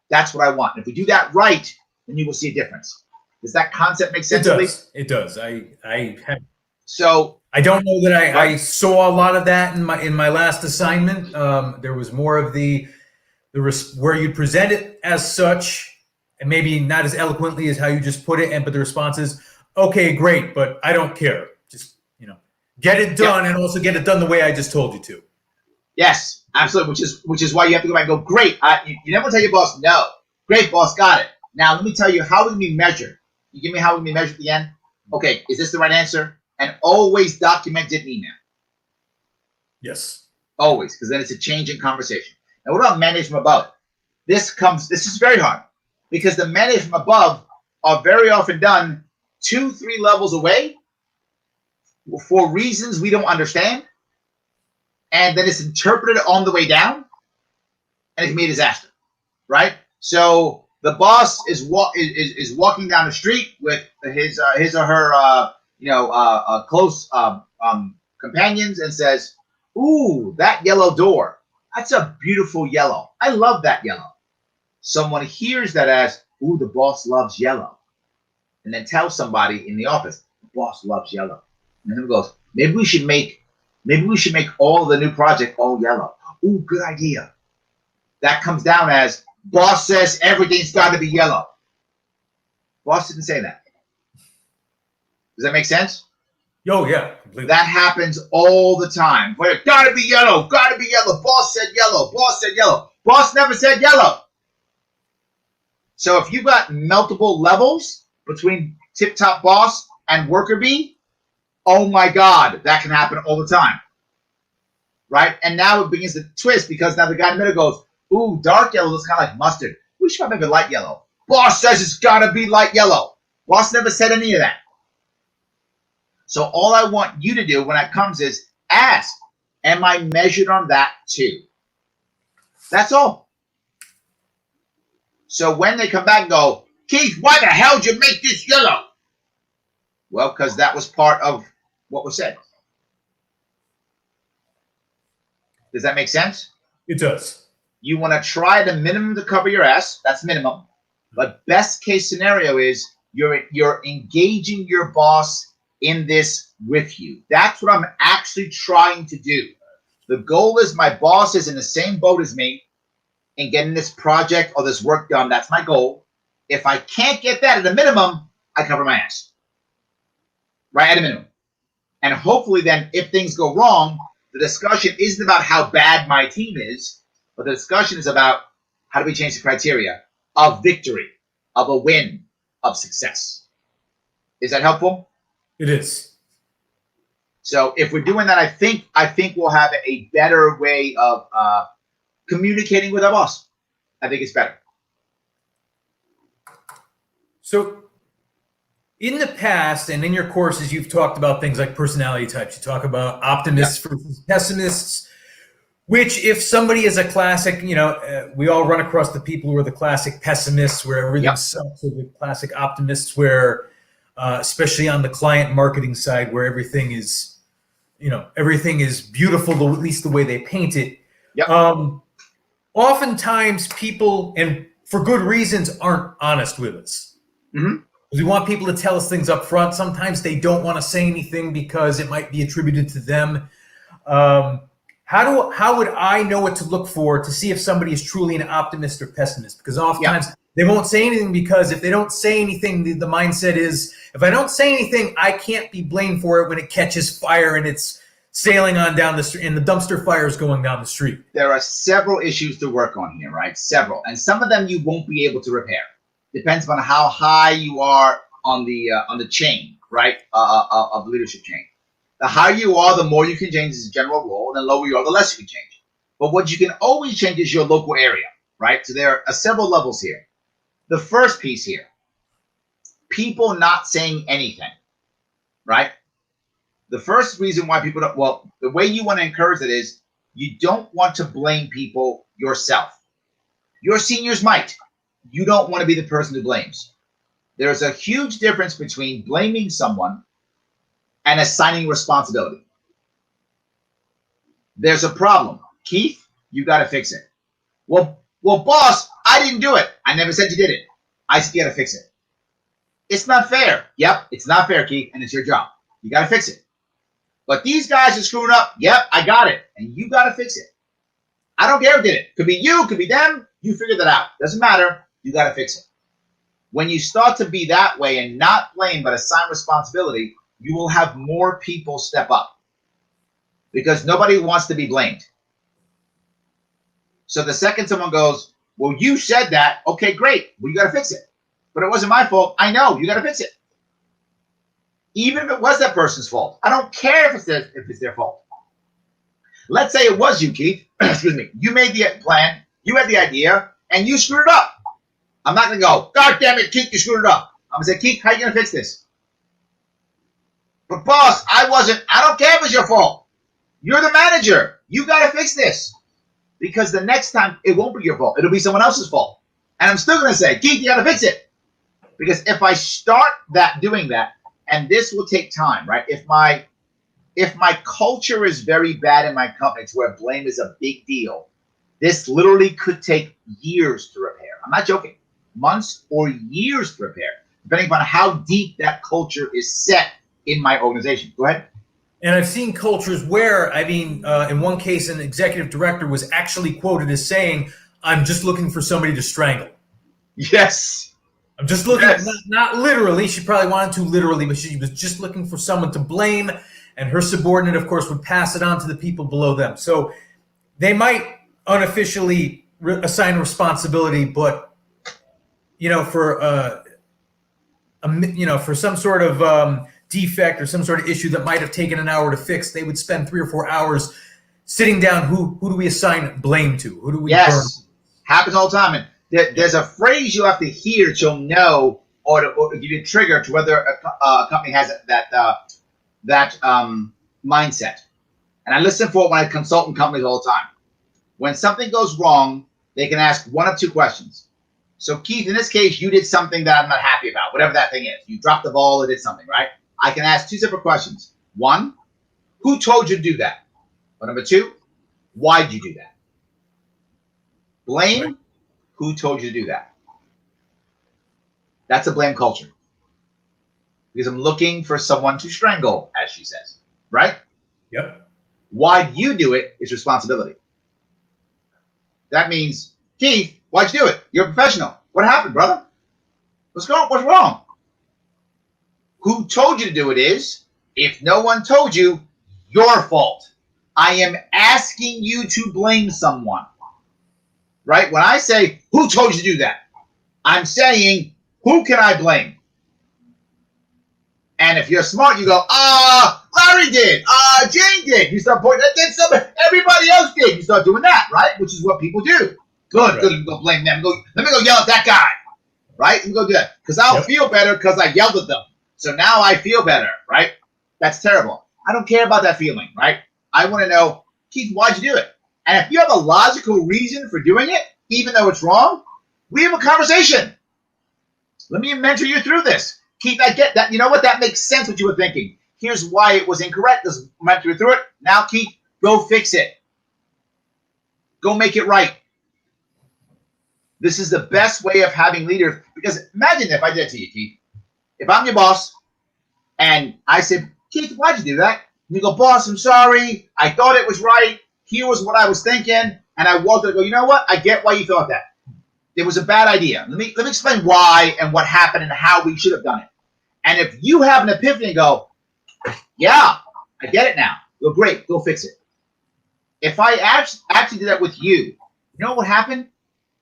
That's what I want. And if we do that right, then you will see a difference. Does that concept make sense? It does. I don't know that I Right. saw a lot of that in my last assignment. There was more of the where you present it as such, and maybe not as eloquently as how you just put it, but the response is, okay, great, but I don't care. Just, get it done, and also get it done the way I just told you to. Yes, absolutely. Which is why you have to go back and go, great. You never tell your boss, no. Great, boss, got it. Now let me tell you how we can be measured. You give me how we can be measured at the end. Okay, is this the right answer? And always document it in email. Yes. Always, because then it's a change in conversation. Now, what about manage from above? This is very hard because the manage from above are very often done 2-3 levels away for reasons we don't understand. And then it's interpreted on the way down, and it can be a disaster, right? So the boss is walking down the street with his or her close companions and says, "Ooh, that yellow door. That's a beautiful yellow. I love that yellow." Someone hears that as, "Ooh, the boss loves yellow," and then tells somebody in the office, "The boss loves yellow," and then goes, "Maybe we should make all the new project all yellow." Ooh, good idea. That comes down as, boss says everything's got to be yellow. Boss didn't say that. Does that make sense? Oh, yeah. Completely. That happens all the time. Where gotta be yellow, gotta be yellow. Boss said yellow, boss said yellow. Boss never said yellow. So if you've got multiple levels between tip-top boss and worker bee, oh my God, that can happen all the time. Right? And now it begins to twist because now the guy in the middle goes, "Ooh, dark yellow looks kind of like mustard. We should probably make it light yellow." Boss says it's got to be light yellow. Boss never said any of that. So all I want you to do when it comes is ask, am I measured on that too? That's all. So when they come back and go, "Keith, why the hell did you make this yellow?" Well, because that was part of what was said. Does that make sense? It does. You want to try the minimum to cover your ass. That's minimum. But best case scenario is you're engaging your boss in this with you. That's what I'm actually trying to do. The goal is my boss is in the same boat as me in getting this project or this work done. That's my goal. If I can't get that at a minimum, I cover my ass. Right at a minimum. And hopefully then if things go wrong, The discussion isn't about how bad my team is, but the discussion is about how do we change the criteria of victory, of a win, of success. Is that helpful? It is. So if we're doing that, I think we'll have a better way of communicating with our boss. I think it's better. So in the past and in your courses, you've talked about things like personality types. You talk about optimists versus pessimists, which if somebody is a classic, we all run across the people who are the classic pessimists where everything sucks, or the classic optimists where, especially on the client marketing side, where everything is, everything is beautiful, at least the way they paint it. Oftentimes people, and for good reasons, aren't honest with us. Mm-hmm. We want people to tell us things up front. Sometimes they don't want to say anything because it might be attributed to them. How would I know what to look for to see if somebody is truly an optimist or pessimist? Because oftentimes they won't say anything, because if they don't say anything, the mindset is, if I don't say anything, I can't be blamed for it when it catches fire and it's sailing on down the street and the dumpster fire is going down the street. There are several issues to work on here, right? Several. And some of them you won't be able to repair. Depends on how high you are on the chain, right, of the leadership chain. The higher you are, the more you can change as a general rule, and the lower you are, the less you can change. But what you can always change is your local area, right? So there are several levels here. The first piece here, people not saying anything, right? The first reason why people don't, well, the way you want to encourage it is you don't want to blame people yourself. Your seniors might. You don't want to be the person who blames. There's a huge difference between blaming someone and assigning responsibility. There's a problem. Keith, you got to fix it. Well, boss, I didn't do it. I never said you did it. I said you got to fix it. It's not fair. Yep, it's not fair, Keith, and it's your job. You got to fix it. But these guys are screwing up. Yep, I got it, and you got to fix it. I don't care who did it. Could be you, could be them. You figure that out. Doesn't matter. You got to fix it. When you start to be that way and not blame but assign responsibility, you will have more people step up, because nobody wants to be blamed. So the second someone goes, well, you said that. Okay, great. Well, you got to fix it. But it wasn't my fault. I know. You got to fix it. Even if it was that person's fault. I don't care if it's their fault. Let's say it was you, Keith. Excuse me. You made the plan. You had the idea, and you screwed it up. I'm not going to go, God damn it, Keith, you screwed it up. I'm going to say, Keith, how are you going to fix this? But boss, I don't care if it's your fault. You're the manager. You got to fix this. Because the next time, it won't be your fault. It'll be someone else's fault. And I'm still going to say, Keith, you got to fix it. Because if I start doing that, and this will take time, right? If my culture is very bad in my company to where blame is a big deal, this literally could take years to repair. I'm not joking. Months or years to repair, depending upon how deep that culture is set in my organization. Go ahead. And I've seen cultures where, in one case, an executive director was actually quoted as saying, I'm just looking for somebody to strangle. Yes. I'm just looking, not literally. She probably wanted to literally, but she was just looking for someone to blame. And her subordinate, of course, would pass it on to the people below them. So they might unofficially assign responsibility, but for some sort of defect or some sort of issue that might have taken an hour to fix, they would spend 3 or 4 hours sitting down. Who do we assign blame to? Who do we burn? Happens all the time. And there's a phrase you have to hear to know, or to give you a trigger to whether a company has that mindset. And I listen for it when I consult in companies all the time. When something goes wrong, they can ask one of 2 questions. So, Keith, in this case, you did something that I'm not happy about, whatever that thing is. You dropped the ball or did something, right? I can ask 2 separate questions. 1, who told you to do that? Or number 2, why did you do that? Blame, right. Who told you to do that? That's a blame culture. Because I'm looking for someone to strangle, as she says, right? Yep. Why you do it is responsibility. That means, Keith, why'd you do it? You're a professional. What happened, brother? What's wrong? Who told you to do it is, if no one told you, your fault. I am asking you to blame someone, right? When I say, who told you to do that? I'm saying, who can I blame? And if you're smart, you go, Larry did, Jane did. You start pointing, then somebody, everybody else did. You start doing that, right? Which is what people do. Good, Right. good. Let me go blame them. Let me go yell at that guy, right? Let me go do that. Because I'll feel better because I yelled at them. So now I feel better, right? That's terrible. I don't care about that feeling, right? I want to know, Keith, why'd you do it? And if you have a logical reason for doing it, even though it's wrong, we have a conversation. Let me mentor you through this. Keith, I get that. You know what? That makes sense what you were thinking. Here's why it was incorrect. Let's mentor you through it. Now, Keith, go fix it. Go make it right. This is the best way of having leaders. Because imagine if I did it to you, Keith. If I'm your boss and I said, Keith, why'd you do that? And you go, boss, I'm sorry. I thought it was right. Here was what I was thinking. And I walked and go, you know what? I get why you thought that. It was a bad idea. Let me explain why and what happened and how we should have done it. And if you have an epiphany and go, yeah, I get it now. Well, great, go fix it. If I actually did that with you, you know what would happen?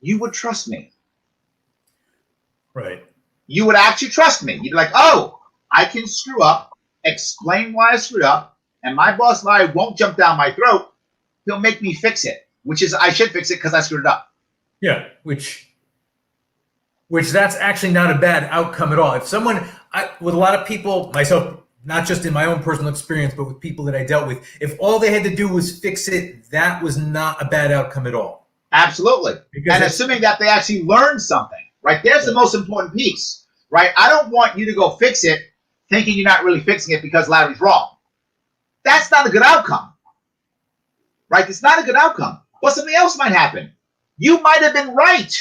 You would trust me. Right. You would actually trust me. You'd be like, oh, I can screw up, explain why I screwed up, and my boss Larry won't jump down my throat. He'll make me fix it, which is I should fix it because I screwed it up. Yeah, which that's actually not a bad outcome at all. If someone, with a lot of people, myself, not just in my own personal experience, but with people that I dealt with, if all they had to do was fix it, that was not a bad outcome at all. Absolutely. And assuming that they actually learned something, right? There's the most important piece, right? I don't want you to go fix it thinking you're not really fixing it because Larry's wrong. That's not a good outcome, right? It's not a good outcome. But something else might happen. You might have been right.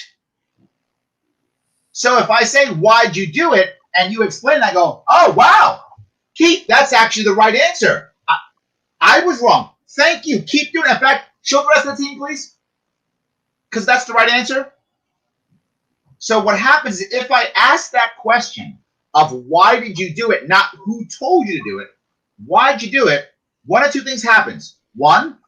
So if I say, why'd you do it? And you explain, I go, oh, wow, Keith, that's actually the right answer. I was wrong. Thank you. Keep doing it. In fact, show the rest of the team, please. Because that's the right answer. So what happens is if I ask that question of why did you do it, not who told you to do it, why'd you do it, one or two things happens. One,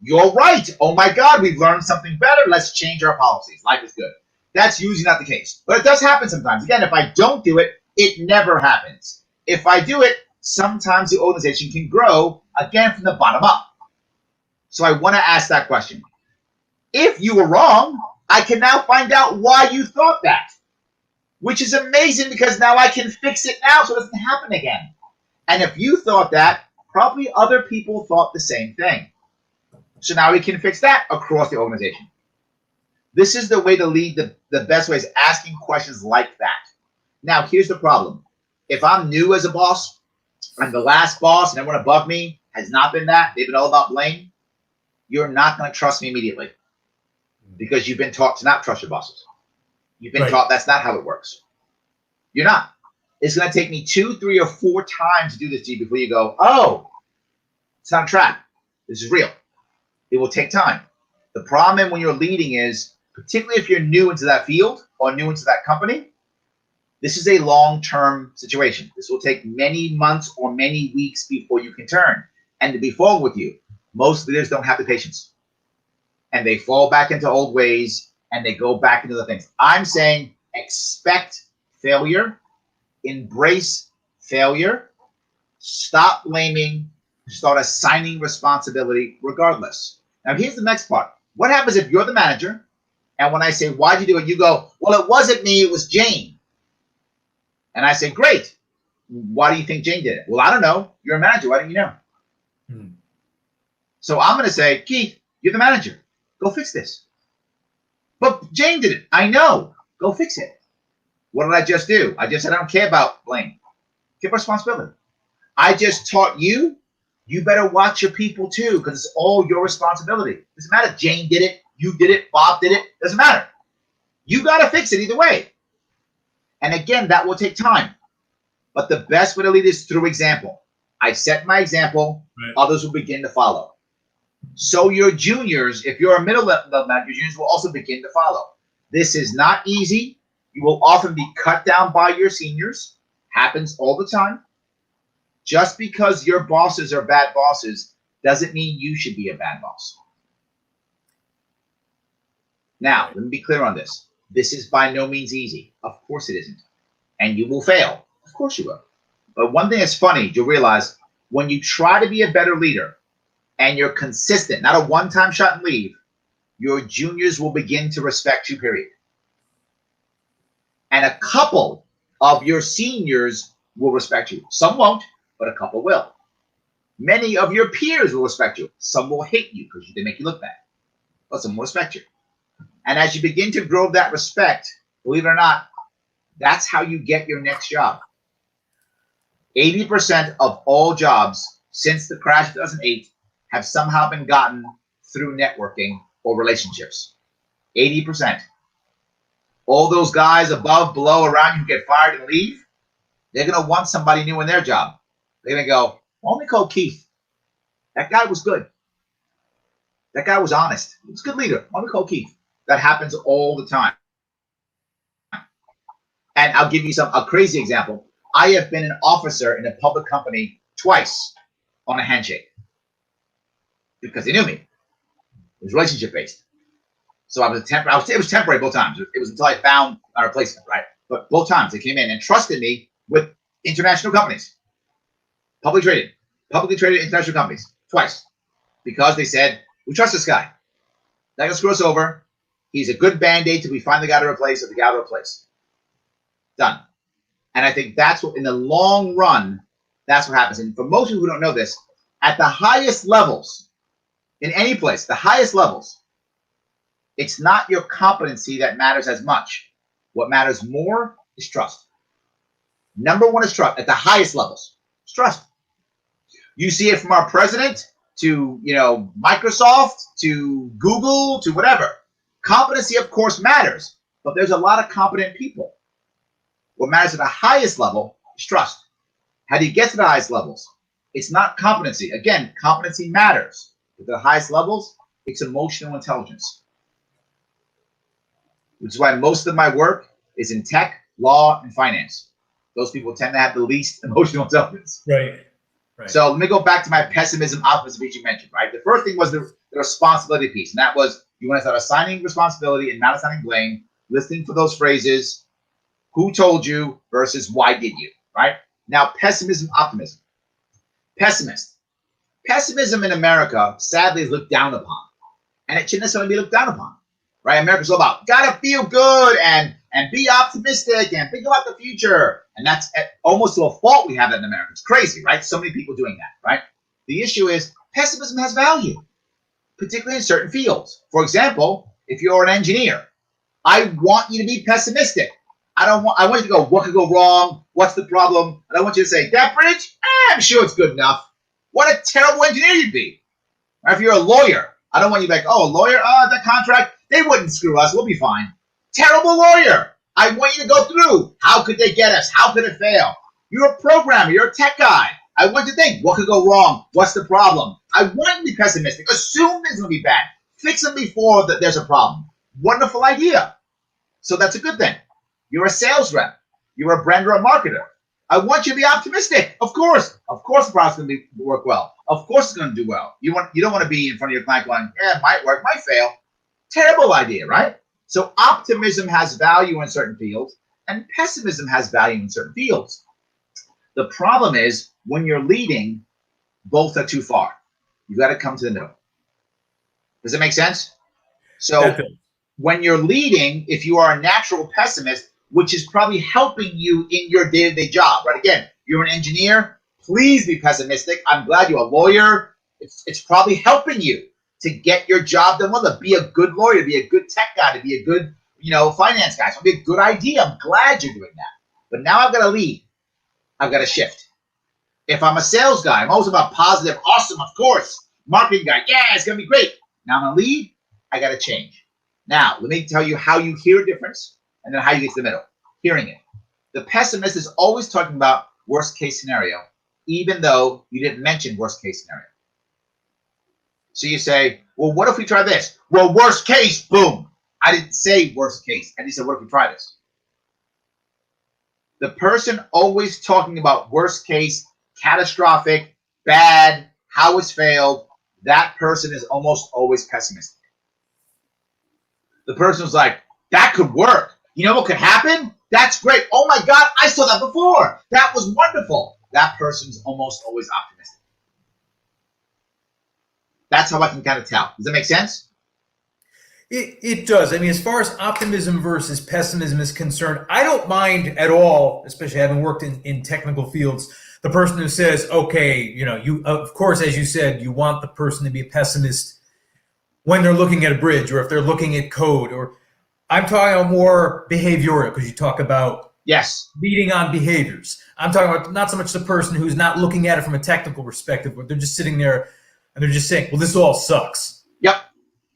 you're right. Oh, my God, we've learned something better. Let's change our policies. Life is good. That's usually not the case. But it does happen sometimes. Again, if I don't do it, it never happens. If I do it, sometimes the organization can grow, again, from the bottom up. So I want to ask that question. If you were wrong, I can now find out why you thought that, which is amazing because now I can fix it now so it doesn't happen again. And if you thought that, probably other people thought the same thing. So now we can fix that across the organization. This is the way to lead. The best way is asking questions like that. Now, here's the problem. If I'm new as a boss, I'm the last boss, and everyone above me has not been that. They've been all about blame. You're not going to trust me immediately because you've been taught to not trust your bosses. You've been taught that's not how it works. You're not. It's going to take me 2, 3, or 4 times to do this to you before you go, oh, it's on track. This is real. It will take time. The problem when you're leading is, particularly if you're new into that field or new into that company, this is a long-term situation. This will take many months or many weeks before you can turn. And to be forward with you, most leaders don't have the patience. And they fall back into old ways and they go back into the things. I'm saying expect failure, embrace failure, stop blaming, start assigning responsibility regardless. Now, here's the next part. What happens if you're the manager and when I say, why'd you do it? You go, well, it wasn't me, it was Jane. And I say, great. Why do you think Jane did it? Well, I don't know. You're a manager. Why don't you know? So I'm going to say, Keith, you're the manager. Go fix this. But Jane did it. I know. Go fix it. What did I just do? I just said I don't care about blame. Give responsibility. I just taught you, you better watch your people too because it's all your responsibility. Doesn't matter if Jane did it, you did it, Bob did it. Doesn't matter. You got to fix it either way. And again, that will take time. But the best way to lead is through example. I set my example. Right. Others will begin to follow. So your juniors, if you're a middle level man, your juniors will also begin to follow. This is not easy. You will often be cut down by your seniors. Happens all the time. Just because your bosses are bad bosses doesn't mean you should be a bad boss. Now, let me be clear on this. This is by no means easy. Of course it isn't. And you will fail. Of course you will. But one thing that's funny, you'll realize when you try to be a better leader and you're consistent, not a one-time shot and leave, your juniors will begin to respect you, period. And a couple of your seniors will respect you. Some won't, but a couple will. Many of your peers will respect you. Some will hate you because they make you look bad, but some will respect you. And as you begin to grow that respect, believe it or not, that's how you get your next job. 80% of all jobs since the crash of 2008 have somehow been gotten through networking or relationships. 80%. All those guys above, below, around you who get fired and leave, they're going to want somebody new in their job. They're going to go, well, let me call Keith. That guy was good. That guy was honest. He was a good leader. Let me call Keith. That happens all the time. And I'll give you a crazy example. I have been an officer in a public company twice on a handshake because they knew me. It was relationship based. So I was it was temporary both times. It was until I found a replacement, right? But both times they came in and trusted me with international companies, publicly traded international companies, twice, because they said, we trust this guy. Not gonna screw us over. He's a good band-aid till we find the guy to replace or the guy to replace. Done. And I think that's what, in the long run, that's what happens. And for most people who don't know this, at the highest levels, in any place, the highest levels, it's not your competency that matters as much. What matters more is trust. Number one is trust at the highest levels. It's trust. You see it from our president to, Microsoft to Google to whatever. Competency, of course, matters, but there's a lot of competent people. What matters at the highest level is trust. How do you get to the highest levels? It's not competency. Again, competency matters. But at the highest levels, it's emotional intelligence. Which is why most of my work is in tech, law, and finance. Those people tend to have the least emotional intelligence. Right. So let me go back to my pessimism, optimism piece you mentioned, right? The first thing was the responsibility piece. And that was you want to start assigning responsibility and not assigning blame, listening for those phrases, who told you versus why did you, right? Now, pessimism, optimism. Pessimist. Pessimism in America, sadly, is looked down upon. And it shouldn't necessarily be looked down upon, right? America's all about, gotta feel good and be optimistic and think about the future. And that's almost to a fault we have that in America. It's crazy, right? So many people doing that, right? The issue is pessimism has value, particularly in certain fields. For example, if you're an engineer, I want you to be pessimistic. I want you to go, what could go wrong? What's the problem? And I want you to say, that bridge? I'm sure it's good enough. What a terrible engineer you'd be. Or if you're a lawyer, I don't want you to be like, oh, a lawyer, that contract, they wouldn't screw us. We'll be fine. Terrible lawyer. I want you to go through. How could they get us? How could it fail? You're a programmer. You're a tech guy. I want you to think, what could go wrong? What's the problem? I want you to be pessimistic. Assume things will be bad. Fix them before that there's a problem. Wonderful idea. So that's a good thing. You're a sales rep. You're a brand or a marketer. I want you to be optimistic. Of course. Of course the product's going to work well. Of course it's going to do well. You don't want to be in front of your client going, yeah, it might work, might fail. Terrible idea, right? So optimism has value in certain fields and pessimism has value in certain fields. The problem is when you're leading, both are too far. You've got to come to the middle. Does that make sense? So when you're leading, if you are a natural pessimist, which is probably helping you in your day-to-day job, right? Again, you're an engineer, please be pessimistic. I'm glad you're a lawyer. It's probably helping you to get your job done well, to be a good lawyer, to be a good tech guy, to be a good, finance guy. So it'll be a good idea. I'm glad you're doing that. But now I've got to lead. I've got to shift. If I'm a sales guy, I'm always about positive, awesome, of course. Marketing guy, yeah, it's going to be great. Now I'm going to lead. I got to change. Now, let me tell you how you hear a difference and then how you get to the middle. Hearing it. The pessimist is always talking about worst case scenario, even though you didn't mention worst case scenario. So you say, well, what if we try this? Well, worst case, boom. I didn't say worst case. I just said, what if we try this? The person always talking about worst case, catastrophic, bad, how it's failed, that person is almost always pessimistic. The person's like, that could work. You know what could happen? That's great. Oh my God, I saw that before. That was wonderful. That person's almost always optimistic. That's how I can kind of tell. Does that make sense? It does. I mean, as far as optimism versus pessimism is concerned, I don't mind at all, especially having worked in technical fields, the person who says, okay, you, of course, as you said, you want the person to be a pessimist when they're looking at a bridge or if they're looking at code, or I'm talking about more behavioral because you talk about yes, leading on behaviors. I'm talking about not so much the person who's not looking at it from a technical perspective, but they're just sitting there and they're just saying, well, this all sucks. Yep,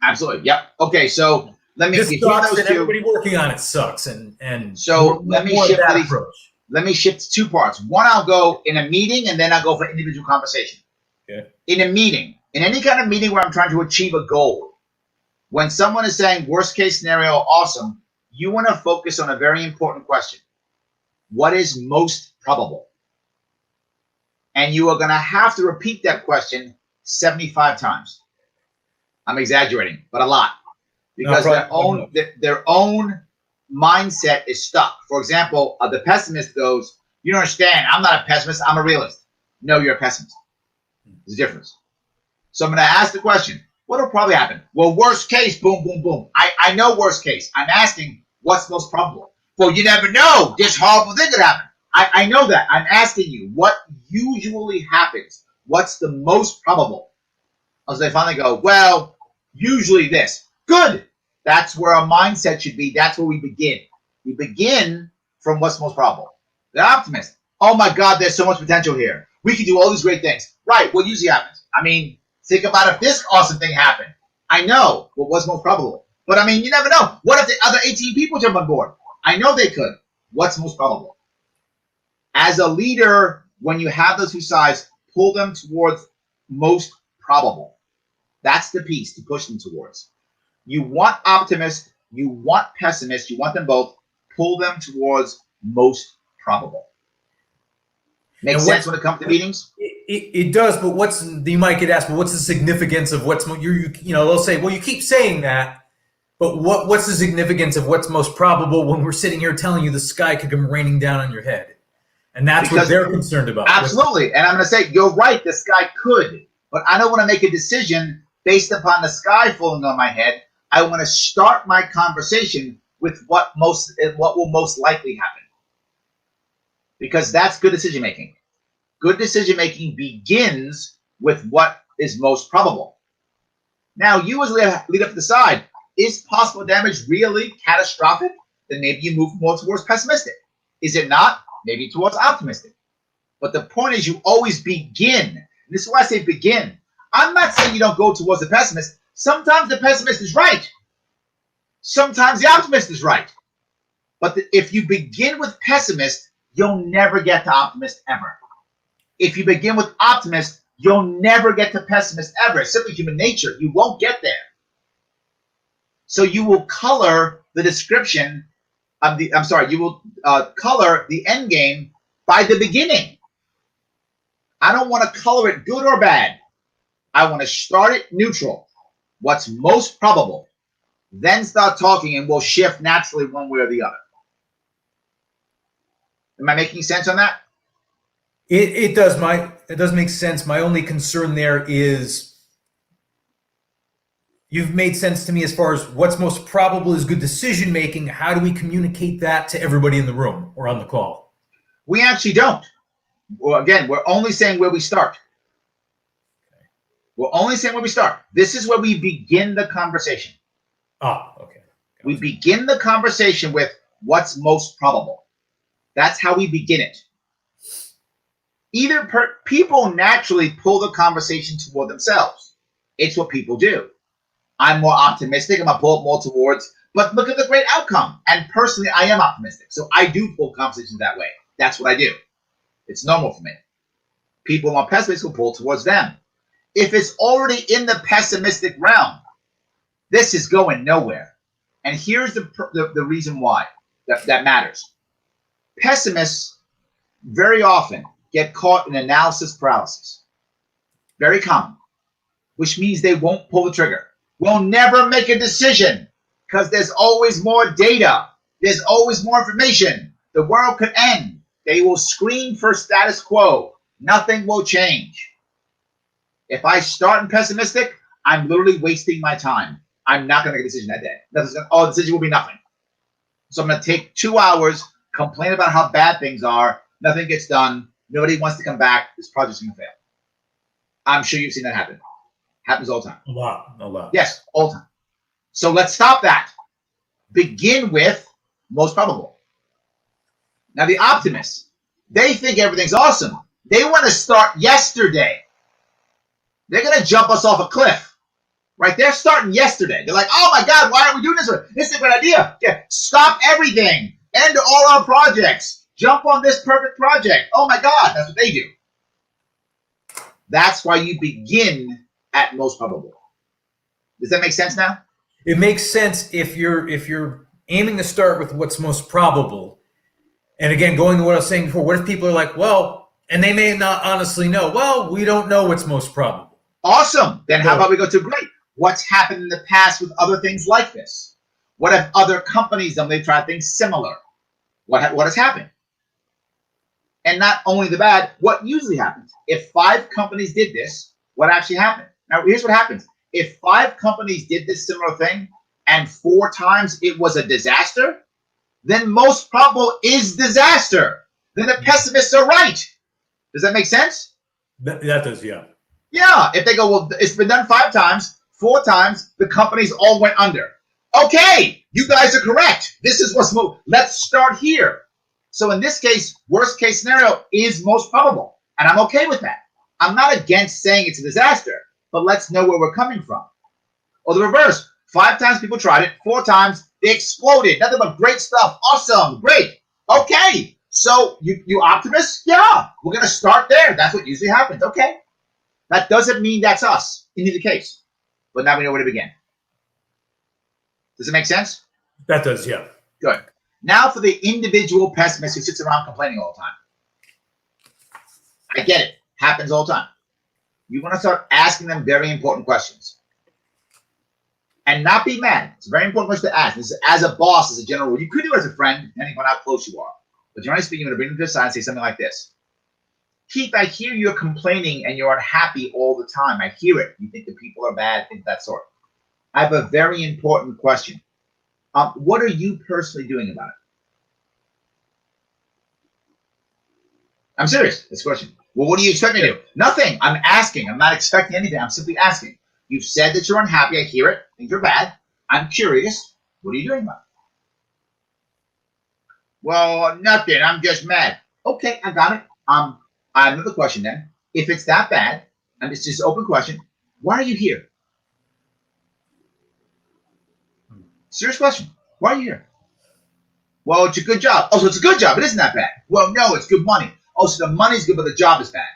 absolutely. Yep. Okay, so let me this hear sucks those and two. everybody working on it sucks. And so let me shift that these, approach. Let me shift to two parts. One, I'll go in a meeting, and then I'll go for individual conversation. Okay. In a meeting, in any kind of meeting where I'm trying to achieve a goal, when someone is saying worst case scenario, awesome, you want to focus on a very important question. What is most probable? And you are going to have to repeat that question 75 times. I'm exaggerating, but a lot. Because their own mindset is stuck. For example, the pessimist goes, you don't understand, I'm not a pessimist, I'm a realist. No, you're a pessimist. There's a difference. So I'm going to ask the question, what will probably happen? Well, worst case, boom, boom, boom. I know worst case. I'm asking what's most probable. Well, you never know. This horrible thing could happen. I know that. I'm asking you what usually happens. What's the most probable? As they finally go, well, usually this. Good. That's where our mindset should be. That's where we begin. We begin from what's most probable. The optimist. Oh my God, there's so much potential here. We can do all these great things. Right. What usually happens? I mean, think about if this awesome thing happened. I know, but what's most probable? But I mean, you never know. What if the other 18 people jump on board? I know they could. What's most probable? As a leader, when you have those two sides, pull them towards most probable. That's the piece to push them towards. You want optimists, you want pessimists, you want them both. Pull them towards most probable. Makes sense when it comes to meetings? It does, but you might get asked, well, what's the significance of what's, they'll say, well, you keep saying that, but what's the significance of what's most probable when we're sitting here telling you the sky could come raining down on your head? And that's what they're concerned about. Absolutely. And I'm going to say, you're right, the sky could, but I don't want to make a decision based upon the sky falling on my head. I want to start my conversation with what will most likely happen. Because that's good decision making. Good decision making begins with what is most probable. Now, you as lead up to the side, is possible damage really catastrophic? Then maybe you move more towards pessimistic. Is it not? Maybe towards optimistic. But the point is you always begin. And this is why I say begin. I'm not saying you don't go towards the pessimist. Sometimes the pessimist is right. Sometimes the optimist is right. But if you begin with pessimist, you'll never get to optimist ever. If you begin with optimist, you'll never get to pessimist ever. It's simply human nature. You won't get there. So you will color the description of the, you will color the end game by the beginning. I don't want to color it good or bad. I want to start it neutral. What's most probable. Then start talking and we'll shift naturally one way or the other. Am I making sense on that? It does. It does make sense. My only concern there is you've made sense to me as far as what's most probable is good decision making. How do we communicate that to everybody in the room or on the call? We actually don't. Well, again, we're only saying where we start. We're only saying where we start. This is where we begin the conversation. Ah, okay. Gotcha. We begin the conversation with what's most probable. That's how we begin it. People naturally pull the conversation toward themselves. It's what people do. I'm more optimistic. I'm going to pull it more towards, but look at the great outcome. And personally, I am optimistic. So I do pull conversations that way. That's what I do. It's normal for me. People who are pessimistic will pull towards them. If it's already in the pessimistic realm, this is going nowhere. And here's the reason why that matters. Pessimists very often get caught in analysis paralysis. Very common. which means they won't pull the trigger. We'll never make a decision because there's always more data. There's always more information. The world could end. They will scream for status quo. Nothing will change. If I start in pessimistic, I'm literally wasting my time. I'm not going to make a decision that day. The decision will be nothing. So I'm going to take 2 hours, complain about how bad things are. Nothing gets done. Nobody wants to come back. This project's going to fail. I'm sure you've seen that happen. Happens all the time. A lot. Yes, all the time. So let's stop that. Begin with most probable. Now the optimists, they think everything's awesome. They want to start yesterday. They're going to jump us off a cliff. Right? They're starting yesterday. They're like, oh my God, why aren't we doing this? This is a good idea. Yeah. Stop everything. End all our projects. Jump on this perfect project. Oh my God, that's what they do. That's why you begin at most probable. Does that make sense now? It makes sense if you're aiming to start with what's most probable. And again, going to what I was saying before, what if people are like, well, and they may not honestly know, well, we don't know what's most probable. Awesome. Then how about we go to great? What's happened in the past with other things like this? What have other companies done? They've tried things similar. What has happened? And not only the bad, what usually happens? If 5 companies did this, what actually happened? Now, here's what happens. If 5 companies did this similar thing and 4 times it was a disaster, then most probable is disaster. Then the pessimists are right. Does that make sense? That does, yeah. Yeah. If they go, well, it's been done 5 times, 4 times, the companies all went under. Okay, you guys are correct. This is what's moved. Let's start here. So in this case, worst case scenario is most probable. And I'm okay with that. I'm not against saying it's a disaster, but let's know where we're coming from. Or the reverse. 5 times people tried it, 4 times they exploded. Nothing but great stuff. Awesome. Great. Okay. So you optimists? Yeah. We're going to start there. That's what usually happens. Okay. That doesn't mean that's us in either case. But now we know where to begin. Does it make sense? That does, yeah. Good. Now for the individual pessimist who sits around complaining all the time. I get it. Happens all the time. You want to start asking them very important questions. And not be mad. It's a very important question to ask. This is as a boss, as a general rule. You could do it as a friend, depending on how close you are. But generally speaking, you're going to bring them to the side and say something like this. Keith, I hear you're complaining and you're unhappy all the time. I hear it. You think the people are bad, things of that sort. I have a very important question. What are you personally doing about it? I'm serious. This question. Well, what do you expect me to do? Nothing. I'm asking. I'm not expecting anything. I'm simply asking. You've said that you're unhappy. I hear it. Things are bad. I'm curious. What are you doing about it? Well, nothing. I'm just mad. Okay, I got it. Another question then. If it's that bad, and it's just an open question, why are you here? Serious question. Why are you here? Well, it's a good job. Oh, so it's a good job. It isn't that bad. Well, no, it's good money. Oh, so the money's good, but the job is bad.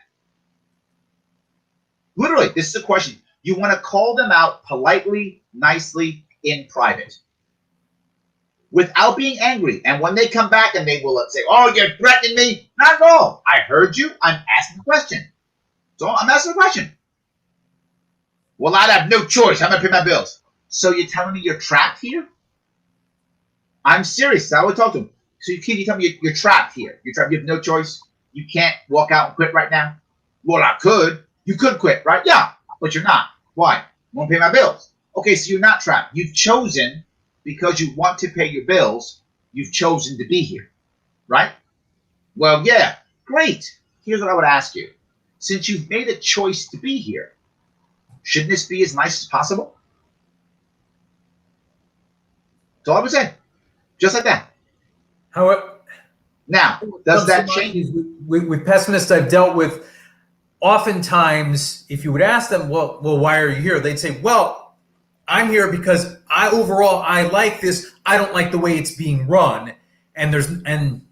Literally, this is a question. You want to call them out politely, nicely, in private. Without being angry. And when they come back and they will say, oh, you're threatening me. Not at all. I heard you. I'm asking a question. So I'm asking a question. Well, I have no choice. I'm going to pay my bills. So you're telling me you're trapped here? I'm serious. I would talk to him. So you tell me you're trapped here. You're trapped. You have no choice. You can't walk out and quit right now. Well, I could. You could quit, right? Yeah, but you're not. Why? I won't pay my bills. Okay, so you're not trapped. You've chosen, because you want to pay your bills, you've chosen to be here, right? Well, yeah, great. Here's what I would ask you. Since you've made a choice to be here, shouldn't this be as nice as possible? That's all I would say. Just like that. Now, does that change? With pessimists I've dealt with, oftentimes, if you would ask them, well, why are you here? They'd say, well, I'm here because I like this. I don't like the way it's being run. And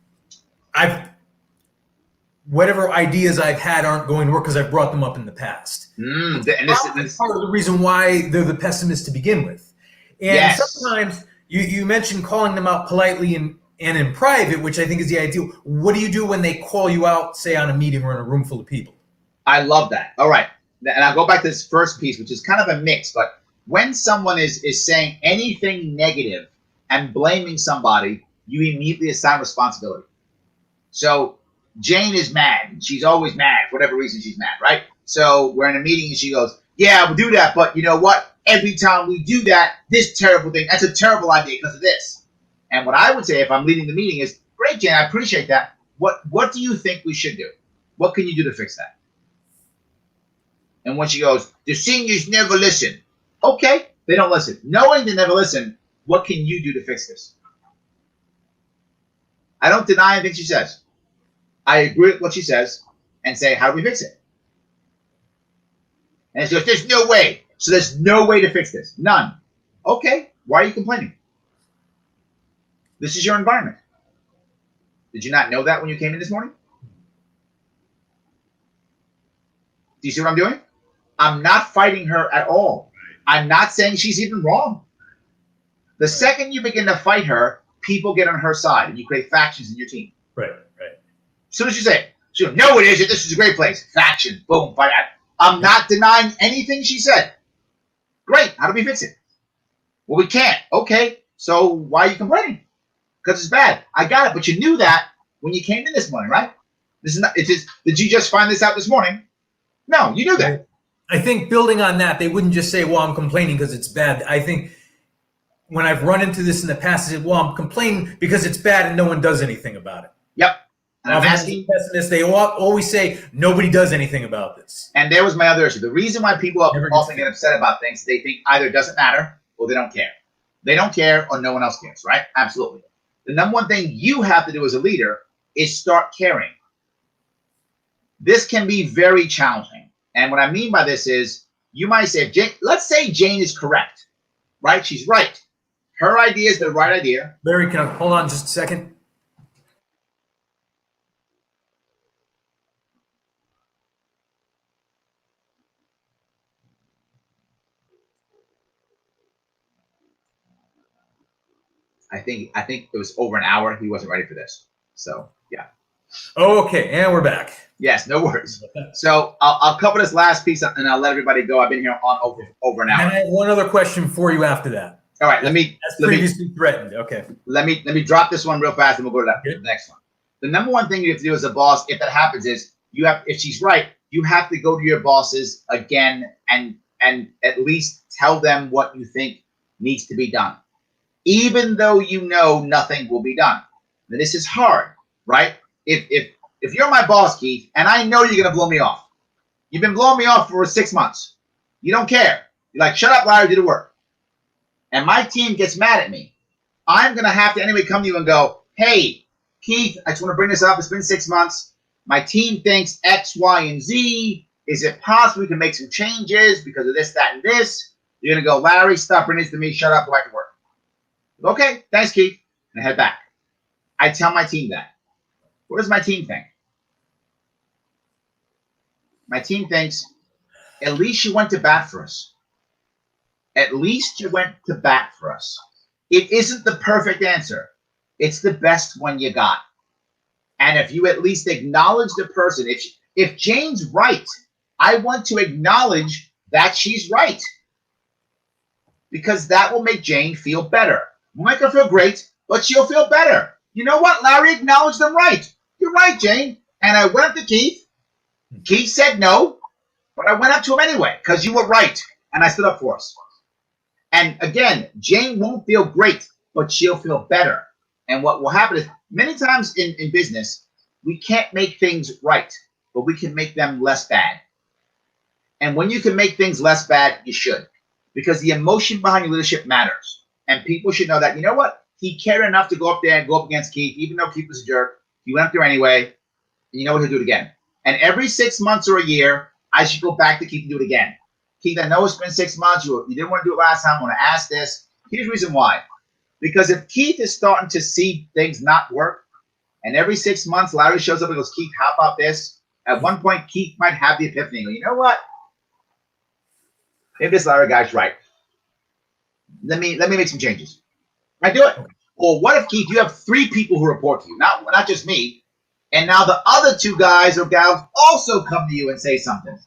whatever ideas I've had aren't going to work because I've brought them up in the past. And this part of the reason why they're the pessimists to begin with. And yes. Sometimes you mentioned calling them out politely and in private, which I think is the ideal. What do you do when they call you out, say on a meeting or in a room full of people? I love that. All right. and I'll go back to this first piece, which is kind of a mix, but when someone is saying anything negative and blaming somebody, you immediately assign responsibility. So Jane is mad. She's always mad for whatever reason she's mad, right? So we're in a meeting and she goes, yeah, we'll do that, but you know what? Every time we do that, this terrible thing, that's a terrible idea because of this. And what I would say if I'm leading the meeting is, great, Jane, I appreciate that. What do you think we should do? What can you do to fix that? And when she goes, the seniors never listen. Okay, they don't listen. Knowing they never listen, what can you do to fix this? I don't deny anything she says. I agree with what she says and say, how do we fix it? And she goes, there's no way. So there's no way to fix this. None. Okay, why are you complaining? This is your environment. Did you not know that when you came in this morning? Do you see what I'm doing? I'm not fighting her at all. I'm not saying she's even wrong. The second you begin to fight her, people get on her side and you create factions in your team. Right. As soon as you say, no, it isn't. This is a great place. Faction, boom, fight. I'm not denying anything she said. Great. How do we fix it? Well, we can't. Okay. So why are you complaining? Because it's bad. I got it. But you knew that when you came in this morning, right? This is not. It's just. Did you just find this out this morning? No, you knew that. I think building on that, they wouldn't just say, well, I'm complaining because it's bad. I think when I've run into this in the past, I said, well, I'm complaining because it's bad and no one does anything about it. Yep. And I'm asking. Pessimists, they always say nobody does anything about this. And there was my other issue. The reason why people often get upset about things, they think either it doesn't matter or they don't care. They don't care or no one else cares, right? Absolutely. The number one thing you have to do as a leader is start caring. This can be very challenging. And what I mean by this is you might say, let's say Jane is correct, right? She's right. Her idea is the right idea. Larry, can I hold on just a second? I think it was over an hour. He wasn't ready for this. So, yeah. Okay, and we're back. Yes, no worries. So I'll cover this last piece and I'll let everybody go. I've been here on over an hour. And I have one other question for you after that. All right, as previously threatened. Okay. Let me drop this one real fast and we'll go to the next one. The number one thing you have to do as a boss, if that happens, is if she's right, you have to go to your bosses again and at least tell them what you think needs to be done, even though you know nothing will be done. Now, this is hard, right? If you're my boss, Keith, and I know you're gonna blow me off, you've been blowing me off for 6 months. You don't care. You're like, shut up, Larry, do the work. And my team gets mad at me. I'm gonna have to anyway come to you and go, hey, Keith, I just want to bring this up. It's been 6 months. My team thinks X, Y, and Z. Is it possible we can make some changes because of this, that, and this? You're gonna go, Larry, stop bringing this to me. Shut up, go back to work. Okay, thanks, Keith. And I head back. I tell my team that. What does my team think? My team thinks, at least you went to bat for us. At least you went to bat for us. It isn't the perfect answer. It's the best one you got. And if you at least acknowledge the person, if Jane's right, I want to acknowledge that she's right. Because that will make Jane feel better. We'll make her feel great, but she'll feel better. You know what? Larry acknowledged them right. You're right, Jane. And I went up to Keith. Keith said no, but I went up to him anyway because you were right. And I stood up for us. And again, Jane won't feel great, but she'll feel better. And what will happen is many times in business, we can't make things right, but we can make them less bad. And when you can make things less bad, you should. Because the emotion behind your leadership matters. And people should know that, you know what? He cared enough to go up there and go up against Keith, even though Keith was a jerk. He went up there anyway. And you know what? He'll do it again. And every 6 months or a year, I should go back to Keith and do it again. Keith, I know it's been 6 months. You didn't want to do it last time. I want to ask this. Here's the reason why. Because if Keith is starting to see things not work, and every 6 months Larry shows up and goes, Keith, how about this? At one point, Keith might have the epiphany. You know what? Maybe this Larry guy's right. Let me make some changes. I do it. Or what if, Keith, you have 3 people who report to you, not just me, and now the other 2 guys or gals also come to you and say something.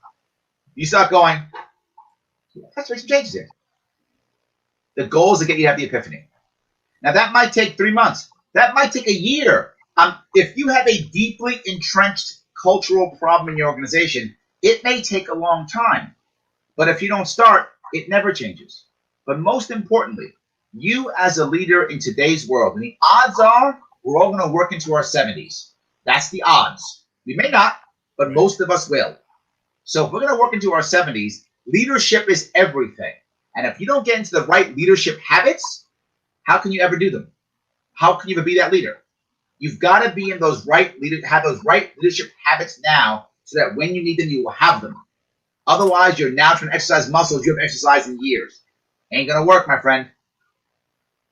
You start going, let's make some changes here. The goal is to get you to have the epiphany. Now, that might take 3 months. That might take a year. If you have a deeply entrenched cultural problem in your organization, it may take a long time. But if you don't start, it never changes. But most importantly, you as a leader in today's world, and the odds are we're all going to work into our 70s. That's the odds. We may not, but most of us will. So if we're going to work into our 70s, leadership is everything. And if you don't get into the right leadership habits, how can you ever do them? How can you ever be that leader? You've got to be in those have those right leadership habits now, so that when you need them, you will have them. Otherwise, you're now trying to exercise muscles you haven't exercised in years. Ain't gonna work, my friend.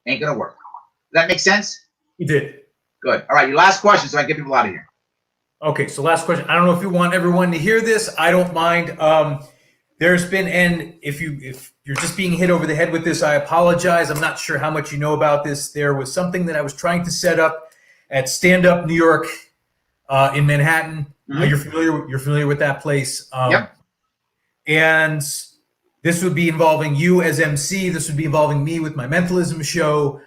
Ain't gonna work. Does that make sense? You did. Good. All right, your last question, so I can get people out of here. Okay, so last question. I don't know if you want everyone to hear this. I don't mind. There's been, and if you're just being hit over the head with this, I apologize. I'm not sure how much you know about this. There was something that I was trying to set up at Stand Up New York in Manhattan. Mm-hmm. You're familiar with that place. Yep. And this would be involving you as MC. This would be involving me with my mentalism show.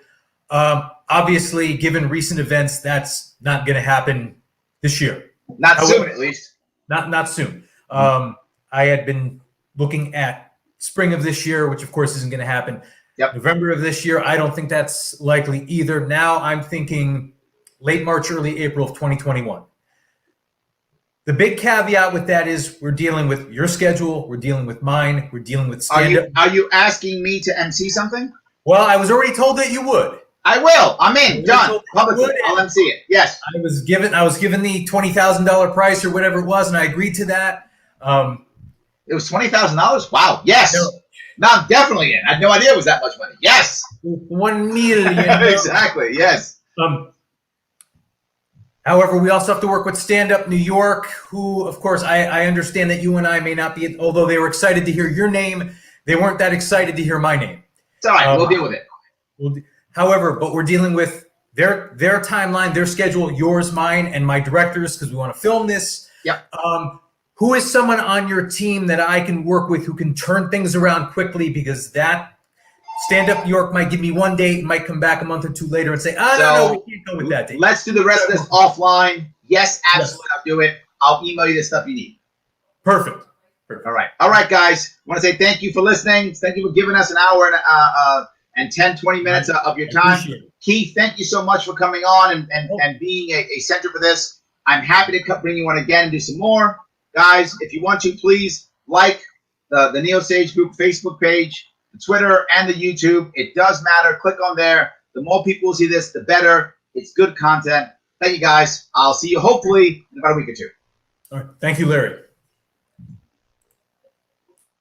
Obviously, given recent events, that's not going to happen this year. Not soon, at least. Not soon. I had been looking at spring of this year, which of course isn't going to happen. Yep. November of this year, I don't think that's likely either. Now I'm thinking late March, early April of 2021. The big caveat with that is we're dealing with your schedule, we're dealing with mine, we're dealing with stand-up. Are you asking me to MC something? Well, I was already told that you would. I will. I'm in. Done. Publicly. I'll MC it. Yes. I was given the $20,000 price or whatever it was, and I agreed to that. It was $20,000? Wow. Yes. No, I'm definitely in. I had no idea it was that much money. Yes. 1 million. Exactly. Yes. However, we also have to work with Stand Up New York, who, of course, I understand that you and I may not be, although they were excited to hear your name, they weren't that excited to hear my name. It's all right. We'll deal with it. However, but we're dealing with their timeline, their schedule, yours, mine, and my directors, because we want to film this. Yep. Who is someone on your team that I can work with who can turn things around quickly? Because that Stand Up New York might give me one date and might come back a month or two later and say, no, we can't go with that date. Let's do the rest of this offline. Yes, absolutely. Yes. I'll do it. I'll email you the stuff you need. Perfect. All right. All right, guys. I want to say thank you for listening. Thank you for giving us an hour and 10, 20 minutes of your time. Keith, thank you so much for coming on and being a center for this. I'm happy to bring you on again and do some more. Guys, if you want to, please like the Neo Sage Group Facebook page, the Twitter, and the YouTube. It does matter. Click on there. The more people see this, the better. It's good content. Thank you, guys. I'll see you hopefully in about a week or two. All right. Thank you, Larry.